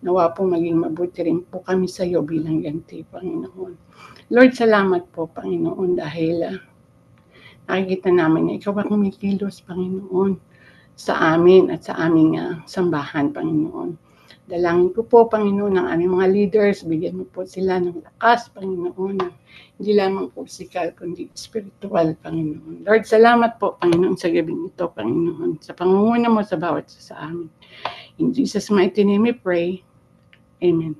Nawa po maging mabuti rin po kami sa iyo bilang ganti, Panginoon. Lord, salamat po, Panginoon, dahil nakikita namin na ikaw ang kumikilos, Panginoon, sa amin at sa aming sambahan, Panginoon. Dalangin ko po, Panginoon, ang aming mga leaders, bigyan mo po sila ng lakas, Panginoon, hindi lamang physical, kundi spiritual, Panginoon. Lord, salamat po, Panginoon, sa gabing ito, Panginoon, sa pangunguna mo sa bawat isa sa amin. In Jesus' mighty name we pray. Amen.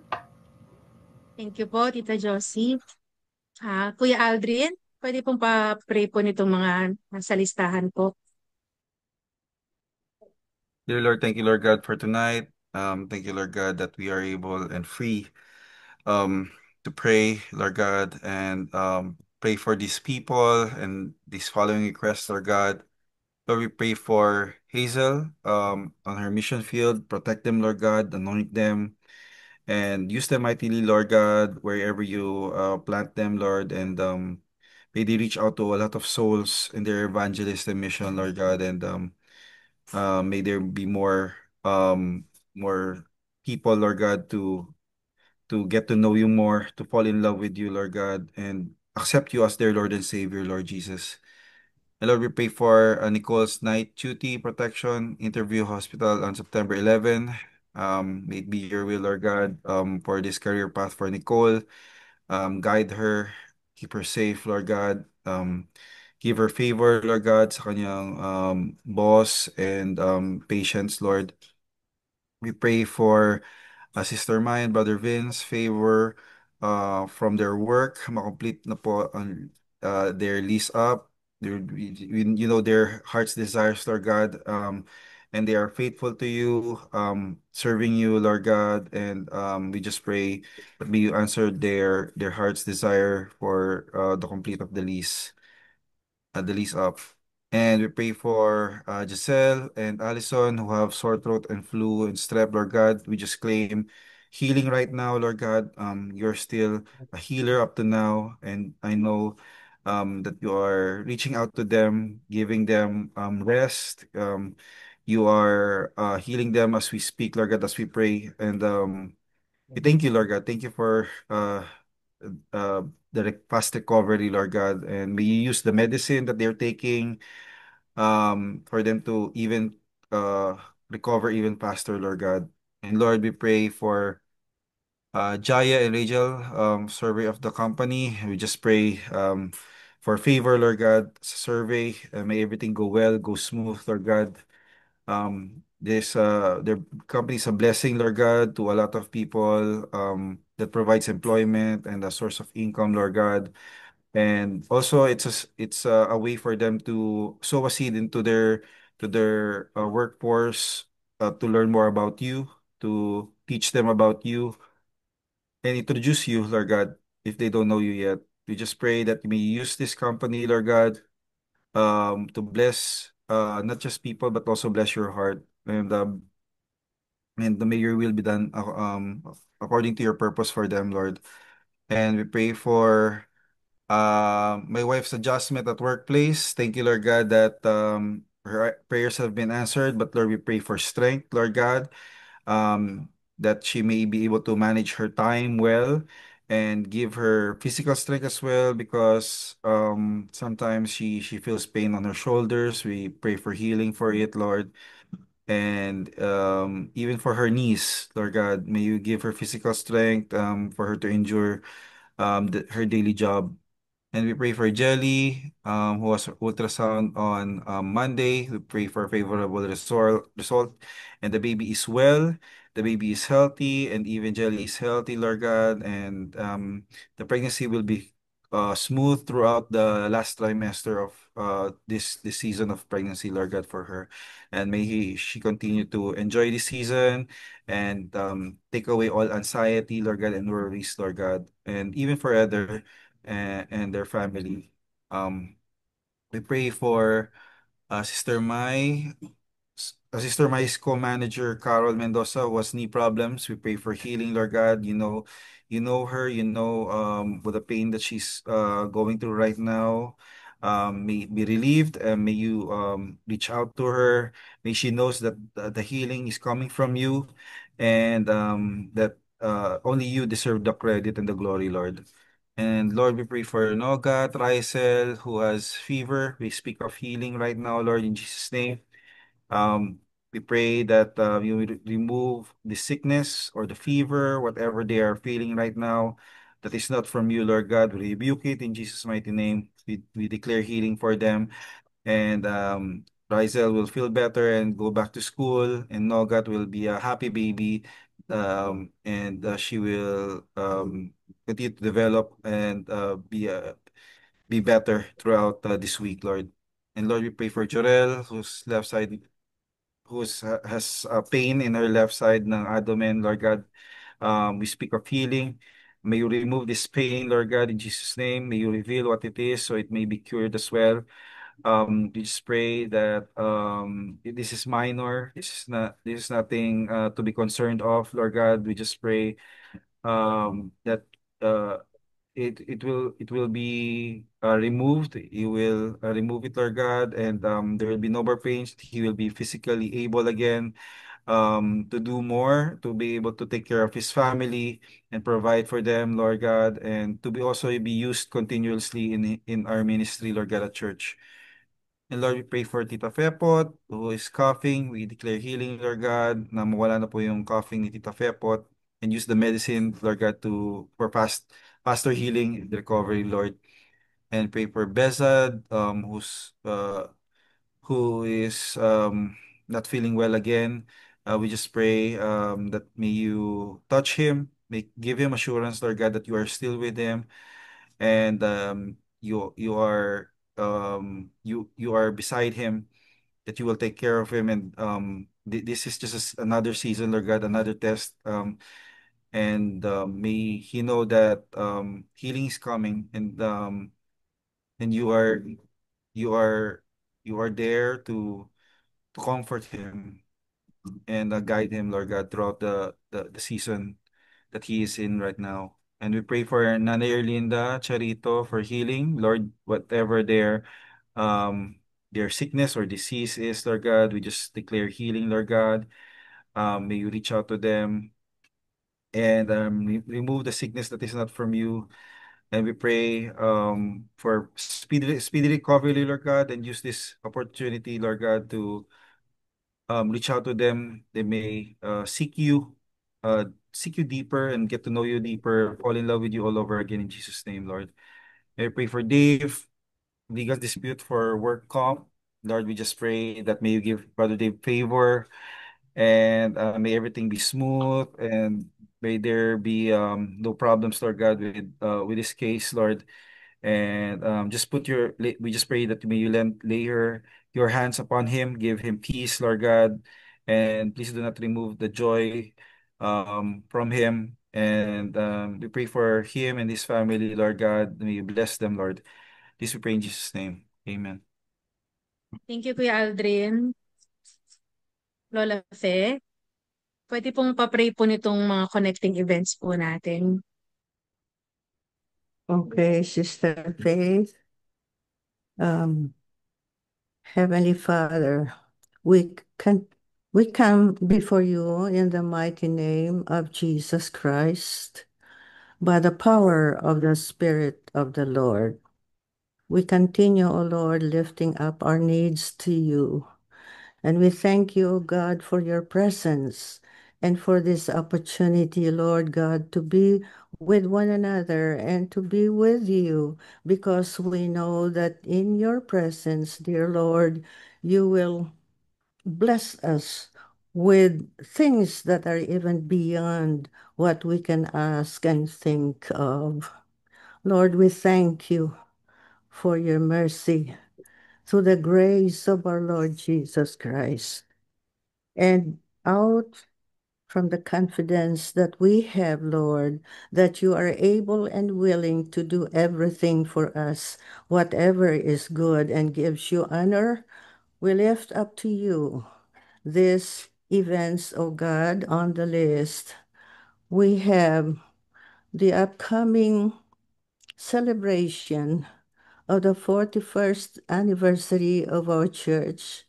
Thank you po, Tita Josie. Kuya Aldrin, pwede pong pa-pray po nitong mga nasa listahan po. Dear Lord, thank you, Lord God, for tonight. Thank you, Lord God, that we are able and free to pray, Lord God, and pray for these people and these following requests, Lord God. Lord, we pray for Hazel on her mission field. Protect them, Lord God, anoint them, and use them mightily, Lord God, wherever you plant them, Lord, and may they reach out to a lot of souls in their evangelist and mission, Lord God, and may there be more people, Lord God, to get to know you more, to fall in love with you, Lord God, and accept you as their Lord and Savior, Lord Jesus. And Lord, we pray for Nicole's night duty protection interview hospital on September 11. May it be your will, Lord God, for this career path for Nicole. Guide her, keep her safe, Lord God. Give her favor, Lord God, sa kanyang boss and patients, Lord. We pray for Sister Mai and Brother Vince, favor from their work, makomplete na po ang their lease up, you know their heart's desires, Lord God, and they are faithful to you, serving you, Lord God, and we just pray that may you answer their heart's desire for the complete of the lease up. And we pray for Giselle and Allison who have sore throat and flu and strep, Lord God. We just claim healing right now, Lord God. You're still a healer up to now, and I know that you are reaching out to them, giving them rest. You are healing them as we speak, Lord God, as we pray. And we thank you, Lord God. Thank you for uh, the fast recovery, Lord God. And may you use the medicine that they're taking for them to even uh, recover even faster, Lord God. And Lord, we pray for Jaya and Rachel, survey of the company. We just pray for favor, Lord God, sa survey. May everything go well, go smooth, Lord God. This their company is a blessing, Lord God, to a lot of people that provides employment and a source of income, Lord God. And also, it's a way for them to sow a seed into their workforce, to learn more about you, to teach them about you, and introduce you, Lord God, if they don't know you yet. We just pray that you may use this company, Lord God, to bless not just people but also bless your heart, and may your will be done according to your purpose for them, Lord. And we pray for my wife's adjustment at workplace. Thank you, Lord God, that her prayers have been answered. But Lord, we pray for strength, Lord God, um, that she may be able to manage her time well and give her physical strength as well, because sometimes she feels pain on her shoulders. We pray for healing for it, Lord. And even for her knees, Lord God, may you give her physical strength for her to endure her daily job. And we pray for Jelly, who was ultrasound on Monday. We pray for a favorable result. And the baby is well. The baby is healthy, and even Jelly is healthy, Lord God. And the pregnancy will be smooth throughout the last trimester of this season of pregnancy, Lord God, for her. And may she continue to enjoy this season and take away all anxiety, Lord God, and worries, Lord God. And even for other and their family. We pray for Sister Mai. Sister Mai's co-manager Carol Mendoza was knee problems. We pray for healing, Lord God. You know her. You know with the pain that she's going through right now. May be relieved, and may you reach out to her. May she knows that the healing is coming from you, and that only you deserve the credit and the glory, Lord. And Lord, we pray for Noga Trisel, who has fever. We speak of healing right now, Lord, in Jesus' name. We pray that you will remove the sickness or the fever, whatever they are feeling right now, that is not from you, Lord God. We rebuke it in Jesus' mighty name. We declare healing for them. And Rizel will feel better and go back to school. And Nogat will be a happy baby. And she will continue to develop and be better throughout this week, Lord. And Lord, we pray for Jorel, whose left side, has pain in her left side ng abdomen, Lord God. We speak of healing. May you remove this pain, Lord God, in Jesus' name. May you reveal what it is so it may be cured as well. We just pray that this is minor. This is nothing to be concerned of, Lord God. We just pray that uh, it will be removed. You will remove it, Lord God, and there will be no more pains. He will be physically able again to do more, to be able to take care of his family and provide for them, Lord God, and to be also be used continuously in our ministry, Lord God, at church. And Lord, we pray for Tita Fepot, who is coughing. We declare healing, Lord God, na mawala na po yung coughing ni Tita Fepot, and use the medicine, Lord God, for faster healing and recovery, Lord. And pray for Bezad, who is not feeling well again. We just pray that may you touch him, give him assurance, Lord God, that you are still with him, and you are beside him, that you will take care of him. And this is just another season, Lord God, another test. And may he know that healing is coming, and you are you are there to comfort him and guide him, Lord God, throughout the season that he is in right now. And we pray for Nana Erlinda Charito for healing, Lord, whatever their sickness or disease is, Lord God, we just declare healing, Lord God. May you reach out to them and remove the sickness that is not from you. And we pray for speedy recovery, Lord God, and use this opportunity, Lord God, to reach out to them. They may seek you deeper and get to know you deeper, fall in love with you all over again in Jesus' name, Lord. I pray for Dave, legal dispute for work comp. Lord, we just pray that may you give Brother Dave favor, and may everything be smooth, and may there be no problems, Lord God, with this case, Lord. And just we just pray that may you lay your hands upon him, give him peace, Lord God, and please do not remove the joy from him. And we pray for him and his family, Lord God. May you bless them, Lord. This we pray in Jesus' name. Amen. Thank you, Kuya Aldrin. Lola Fe, pwede pong pa-pray po nitong mga connecting events po natin. Okay, Sister Faith. Heavenly Father, we can we come before you in the mighty name of Jesus Christ by the power of the Spirit of the Lord. We continue, O Lord, lifting up our needs to you. And we thank you, O God, for your presence and for this opportunity, Lord God, to be with one another and to be with you, because we know that in your presence, dear Lord, you will bless us with things that are even beyond what we can ask and think of. Lord, we thank you for your mercy through the grace of our Lord Jesus Christ. And out from the confidence that we have, Lord, that you are able and willing to do everything for us, whatever is good and gives you honor, we lift up to you these events, O God, on the list. We have the upcoming celebration of the 41st anniversary of our church.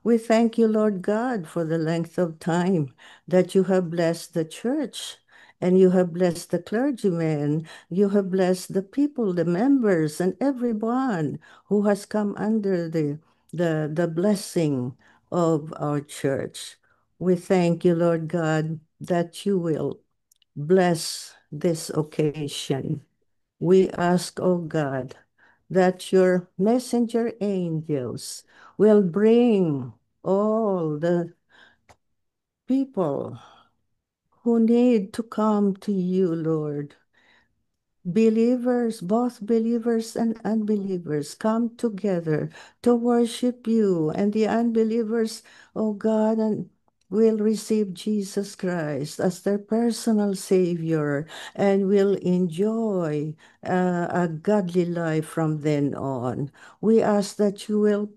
We thank you, Lord God, for the length of time that you have blessed the church, and you have blessed the clergymen, you have blessed the people, the members, and everyone who has come under the blessing of our church. We thank you, Lord God, that you will bless this occasion. We ask, O God, that your messenger angels will bring all the people who need to come to you, Lord. Believers, both believers and unbelievers, come together to worship you, and the unbelievers, oh God, and will receive Jesus Christ as their personal Savior and will enjoy a godly life from then on. We ask that you will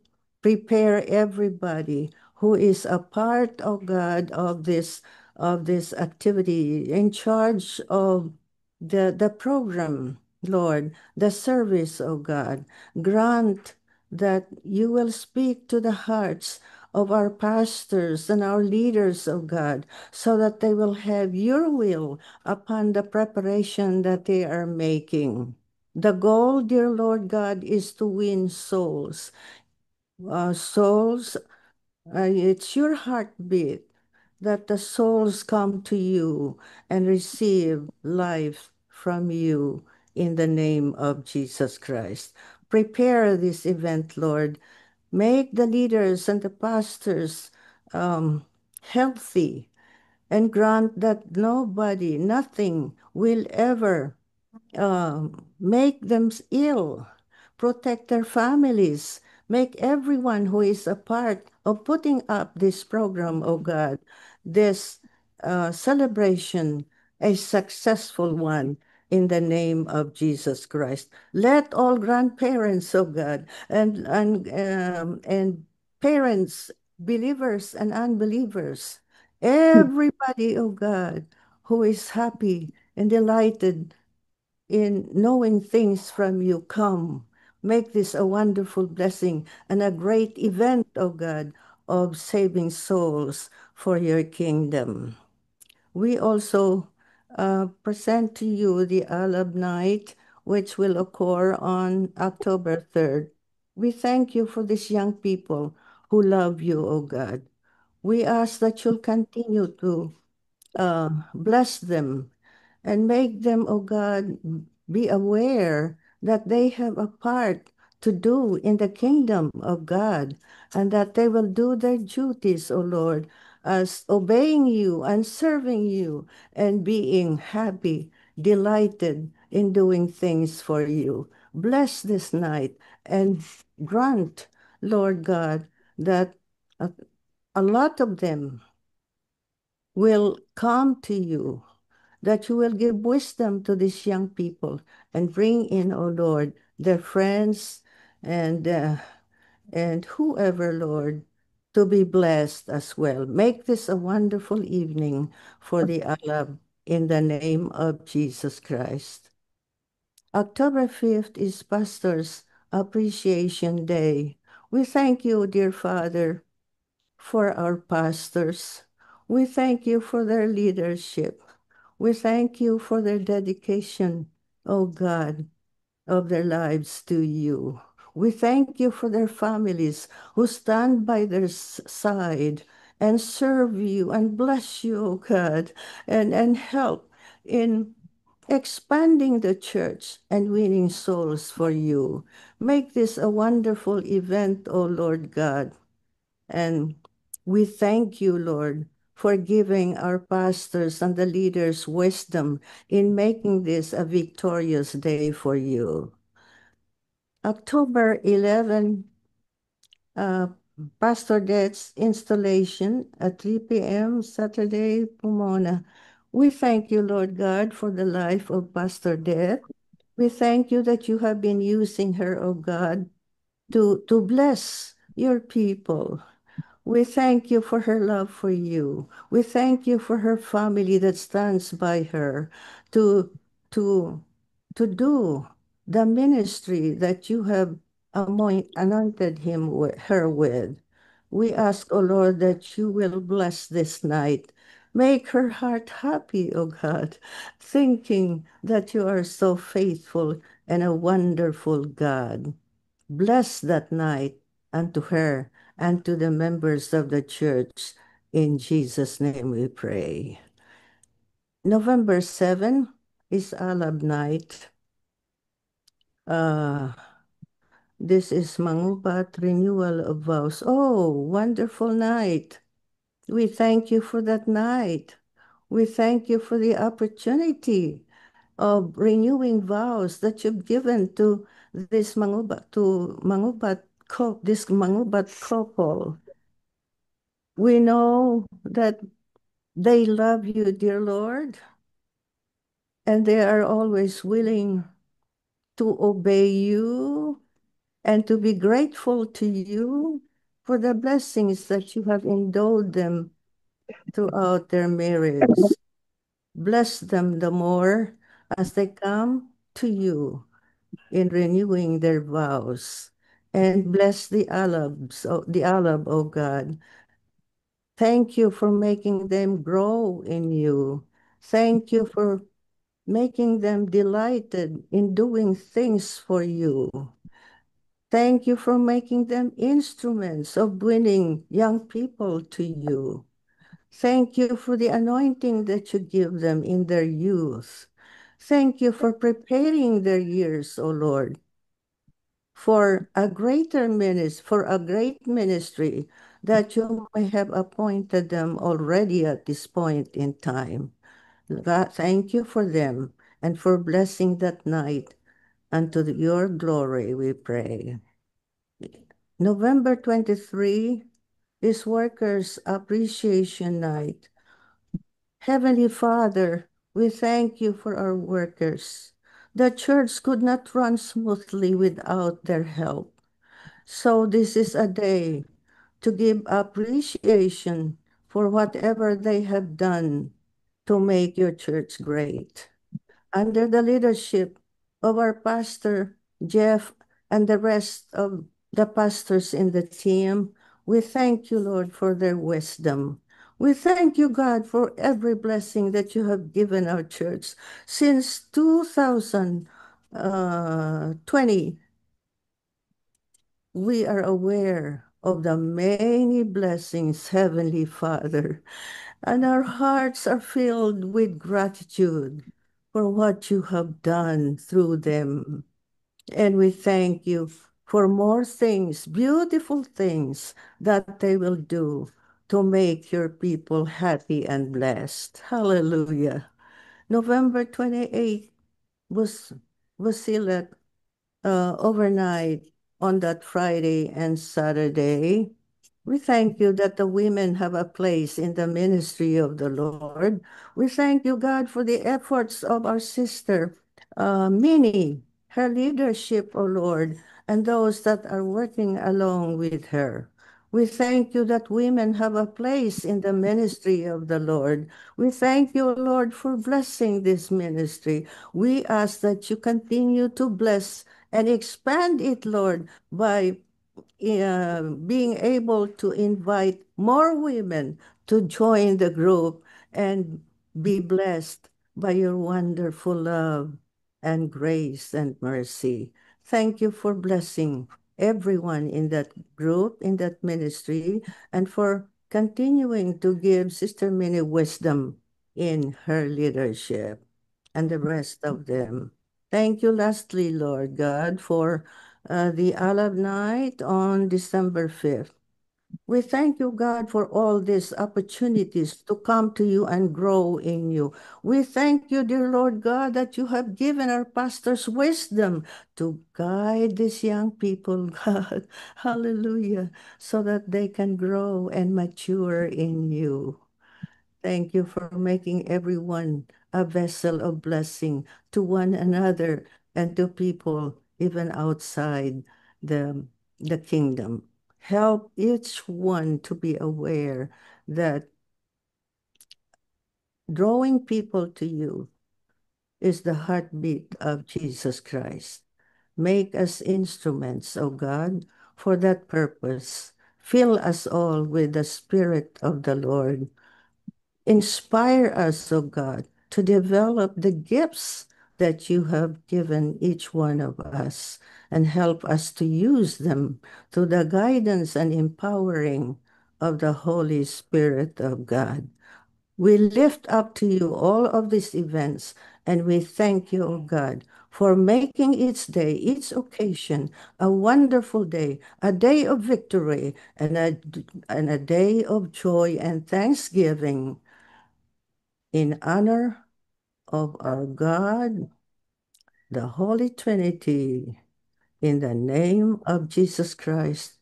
prepare everybody who is a part, of God, of this activity in charge of the program, Lord, the service, oh God. Grant that you will speak to the hearts of our pastors and our leaders, oh God, so that they will have your will upon the preparation that they are making. The goal, dear Lord God, is to win souls. Souls, it's your heartbeat that the souls come to you and receive life from you in the name of Jesus Christ. Prepare this event, Lord. Make the leaders and the pastors healthy, and grant that nobody, nothing will ever make them ill, protect their families, make everyone who is a part of putting up this program, oh God, this celebration, a successful one in the name of Jesus Christ. Let all grandparents, oh God, and parents, believers and unbelievers, everybody, oh God, who is happy and delighted in knowing things from you, come. Make this a wonderful blessing and a great event, O God, of saving souls for your kingdom. We also present to you the Alab Night, which will occur on October 3rd. We thank you for these young people who love you, O God. We ask that you'll continue to bless them and make them, oh God, be aware that they have a part to do in the kingdom of God and that they will do their duties, O Lord, as obeying you and serving you and being happy, delighted in doing things for you. Bless this night and grant, Lord God, that a, a lot of them will come to you, that you will give wisdom to these young people and bring in, O Lord, their friends and and whoever, Lord, to be blessed as well. Make this a wonderful evening for the Alab in the name of Jesus Christ. October 5th is Pastor's Appreciation Day. We thank you, dear Father, for our pastors. We thank you for their leadership. We thank you for their dedication, O God, of their lives to you. We thank you for their families who stand by their side and serve you and bless you, O God, and help in expanding the church and winning souls for you. Make this a wonderful event, O Lord God. And we thank you, Lord, for giving our pastors and the leaders wisdom in making this a victorious day for you. October 11, uh, Pastor Det's installation at 3 p.m. Saturday, Pomona. We thank you, Lord God, for the life of Pastor Det. We thank you that you have been using her, oh God, to bless your people. We thank you for her love for you. We thank you for her family that stands by her to to to do the ministry that you have anointed her with. We ask, O Lord, that you will bless this night. Make her heart happy, O God, thinking that you are so faithful and a wonderful God. Bless that night unto her and to the members of the church. In Jesus' name we pray. November 7 is Alab night. This is Mangubat Renewal of Vows. Oh, wonderful night. We thank you for that night. We thank you for the opportunity of renewing vows that you've given to this this Mangubat couple. We know that they love you, dear Lord, and they are always willing to obey you and to be grateful to you for the blessings that you have endowed them throughout their marriage. Bless them the more as they come to you in renewing their vows. And bless the Alab, O God. Thank you for making them grow in you. Thank you for making them delighted in doing things for you. Thank you for making them instruments of winning young people to you. Thank you for the anointing that you give them in their youth. Thank you for preparing their years, O Lord, for a great ministry that you may have appointed them already at this point in time. God, thank you for them and for blessing that night. Unto your glory we pray. November 23 is Workers' Appreciation Night. Heavenly Father, we thank you for our workers. The church could not run smoothly without their help. So this is a day to give appreciation for whatever they have done to make your church great. Under the leadership of our pastor, Jeff, and the rest of the pastors in the team, we thank you, Lord, for their wisdom. We thank you, God, for every blessing that you have given our church since 2020. We are aware of the many blessings, Heavenly Father, and our hearts are filled with gratitude for what you have done through them. And we thank you for more things, beautiful things that they will do to make your people happy and blessed. Hallelujah. November 28th was Wasila overnight on that Friday and Saturday. We thank you that the women have a place in the ministry of the Lord. We thank you, God, for the efforts of our sister, Minnie, her leadership, O Lord, and those that are working along with her. We thank you that women have a place in the ministry of the Lord. We thank you, Lord, for blessing this ministry. We ask that you continue to bless and expand it, Lord, by being able to invite more women to join the group and be blessed by your wonderful love and grace and mercy. Thank you for blessing everyone in that group, in that ministry, and for continuing to give Sister Minnie wisdom in her leadership and the rest of them. Thank you, lastly, Lord God, for the Olive Night on December 5th. We thank you, God, for all these opportunities to come to you and grow in you. We thank you, dear Lord God, that you have given our pastors wisdom to guide these young people, God. Hallelujah. So that they can grow and mature in you. Thank you for making everyone a vessel of blessing to one another and to people even outside the, the kingdom. Help each one to be aware that drawing people to you is the heartbeat of Jesus Christ. Make us instruments, O God, for that purpose. Fill us all with the Spirit of the Lord. Inspire us, O God, to develop the gifts that you have given each one of us and help us to use them to the guidance and empowering of the Holy Spirit of God. We lift up to you all of these events and we thank you, O God, for making each day, each occasion, a wonderful day, a day of victory, and a day of joy and thanksgiving in honor of our God, the Holy Trinity, in the name of Jesus Christ,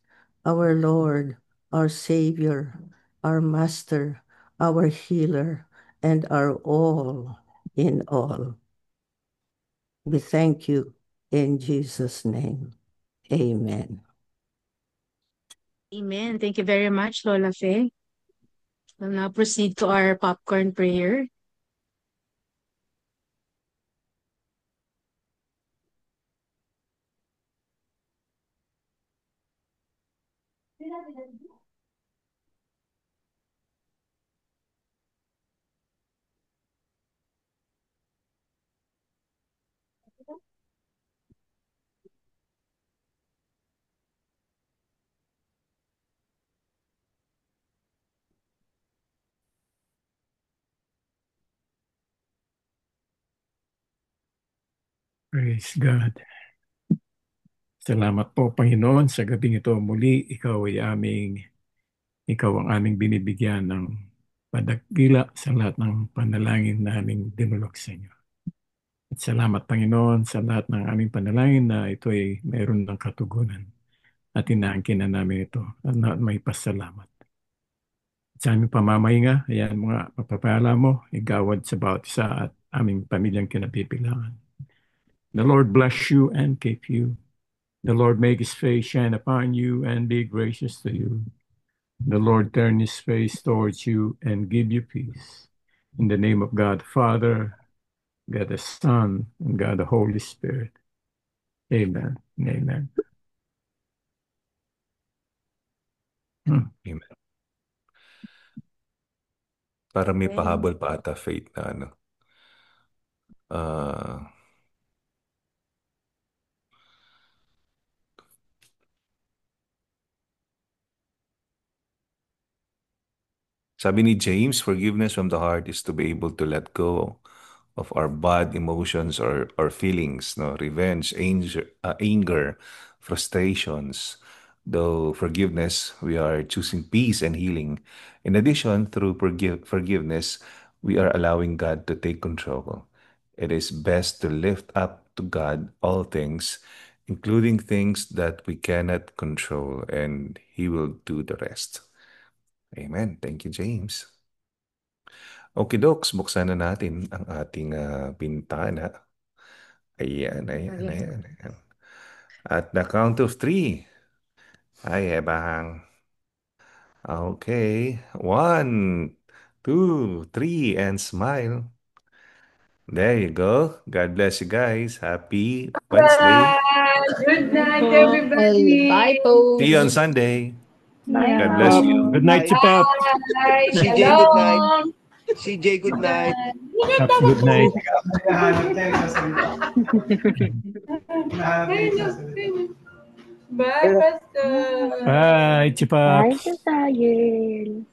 our Lord, our Savior, our Master, our Healer, and our all in all. We thank you in Jesus' name. Amen. Amen. Thank you very much, Lola Faye. We'll now proceed to our popcorn prayer. Praise God. Salamat po, Panginoon, sa gabing ito muli. Ikaw ang aming binibigyan ng padagkila sa lahat ng panalangin na aming dinulog sa inyo. At salamat, Panginoon, sa lahat ng aming panalangin na ito ay mayroon ng katugunan. At inaangkin na namin ito at may pasalamat. Sa aming pamamahinga, ayan mga mapapala mo, igawad sa bawat isa at aming pamilyang kinabibilangan. The Lord bless you and keep you. The Lord make his face shine upon you and be gracious to you. The Lord turn his face towards you and give you peace. In the name of God the Father, God the Son, and God the Holy Spirit. Amen and amen. Amen. Para may Okay. pahabol pa ata, Faith, na ano. Ah, Sabi ni James, forgiveness from the heart is to be able to let go of our bad emotions or feelings, no, revenge, anger, frustrations. Though forgiveness, we are choosing peace and healing. In addition, through forgiveness, we are allowing God to take control. It is best to lift up to God all things, including things that we cannot control, and He will do the rest. Amen. Thank you, James. Okay, Docs, buksan na natin ang ating bintana. Ayan, ayan, Ayan. ayan, ayan. At the count of three. Ay, ebang. Okay. 1, 2, 3, and smile. There you go. God bless you guys. Happy Wednesday. Good night, Po. everybody. Bye See you on po. Sunday. Bye God Yeah. bless you. Good night, Bye. Chipap. Bye. CJ, good night. Shalom. CJ, good night. Ingat Pops, naman good po. night. Bye, Pastor. Bye, Bye, Chipaps. Sasayel.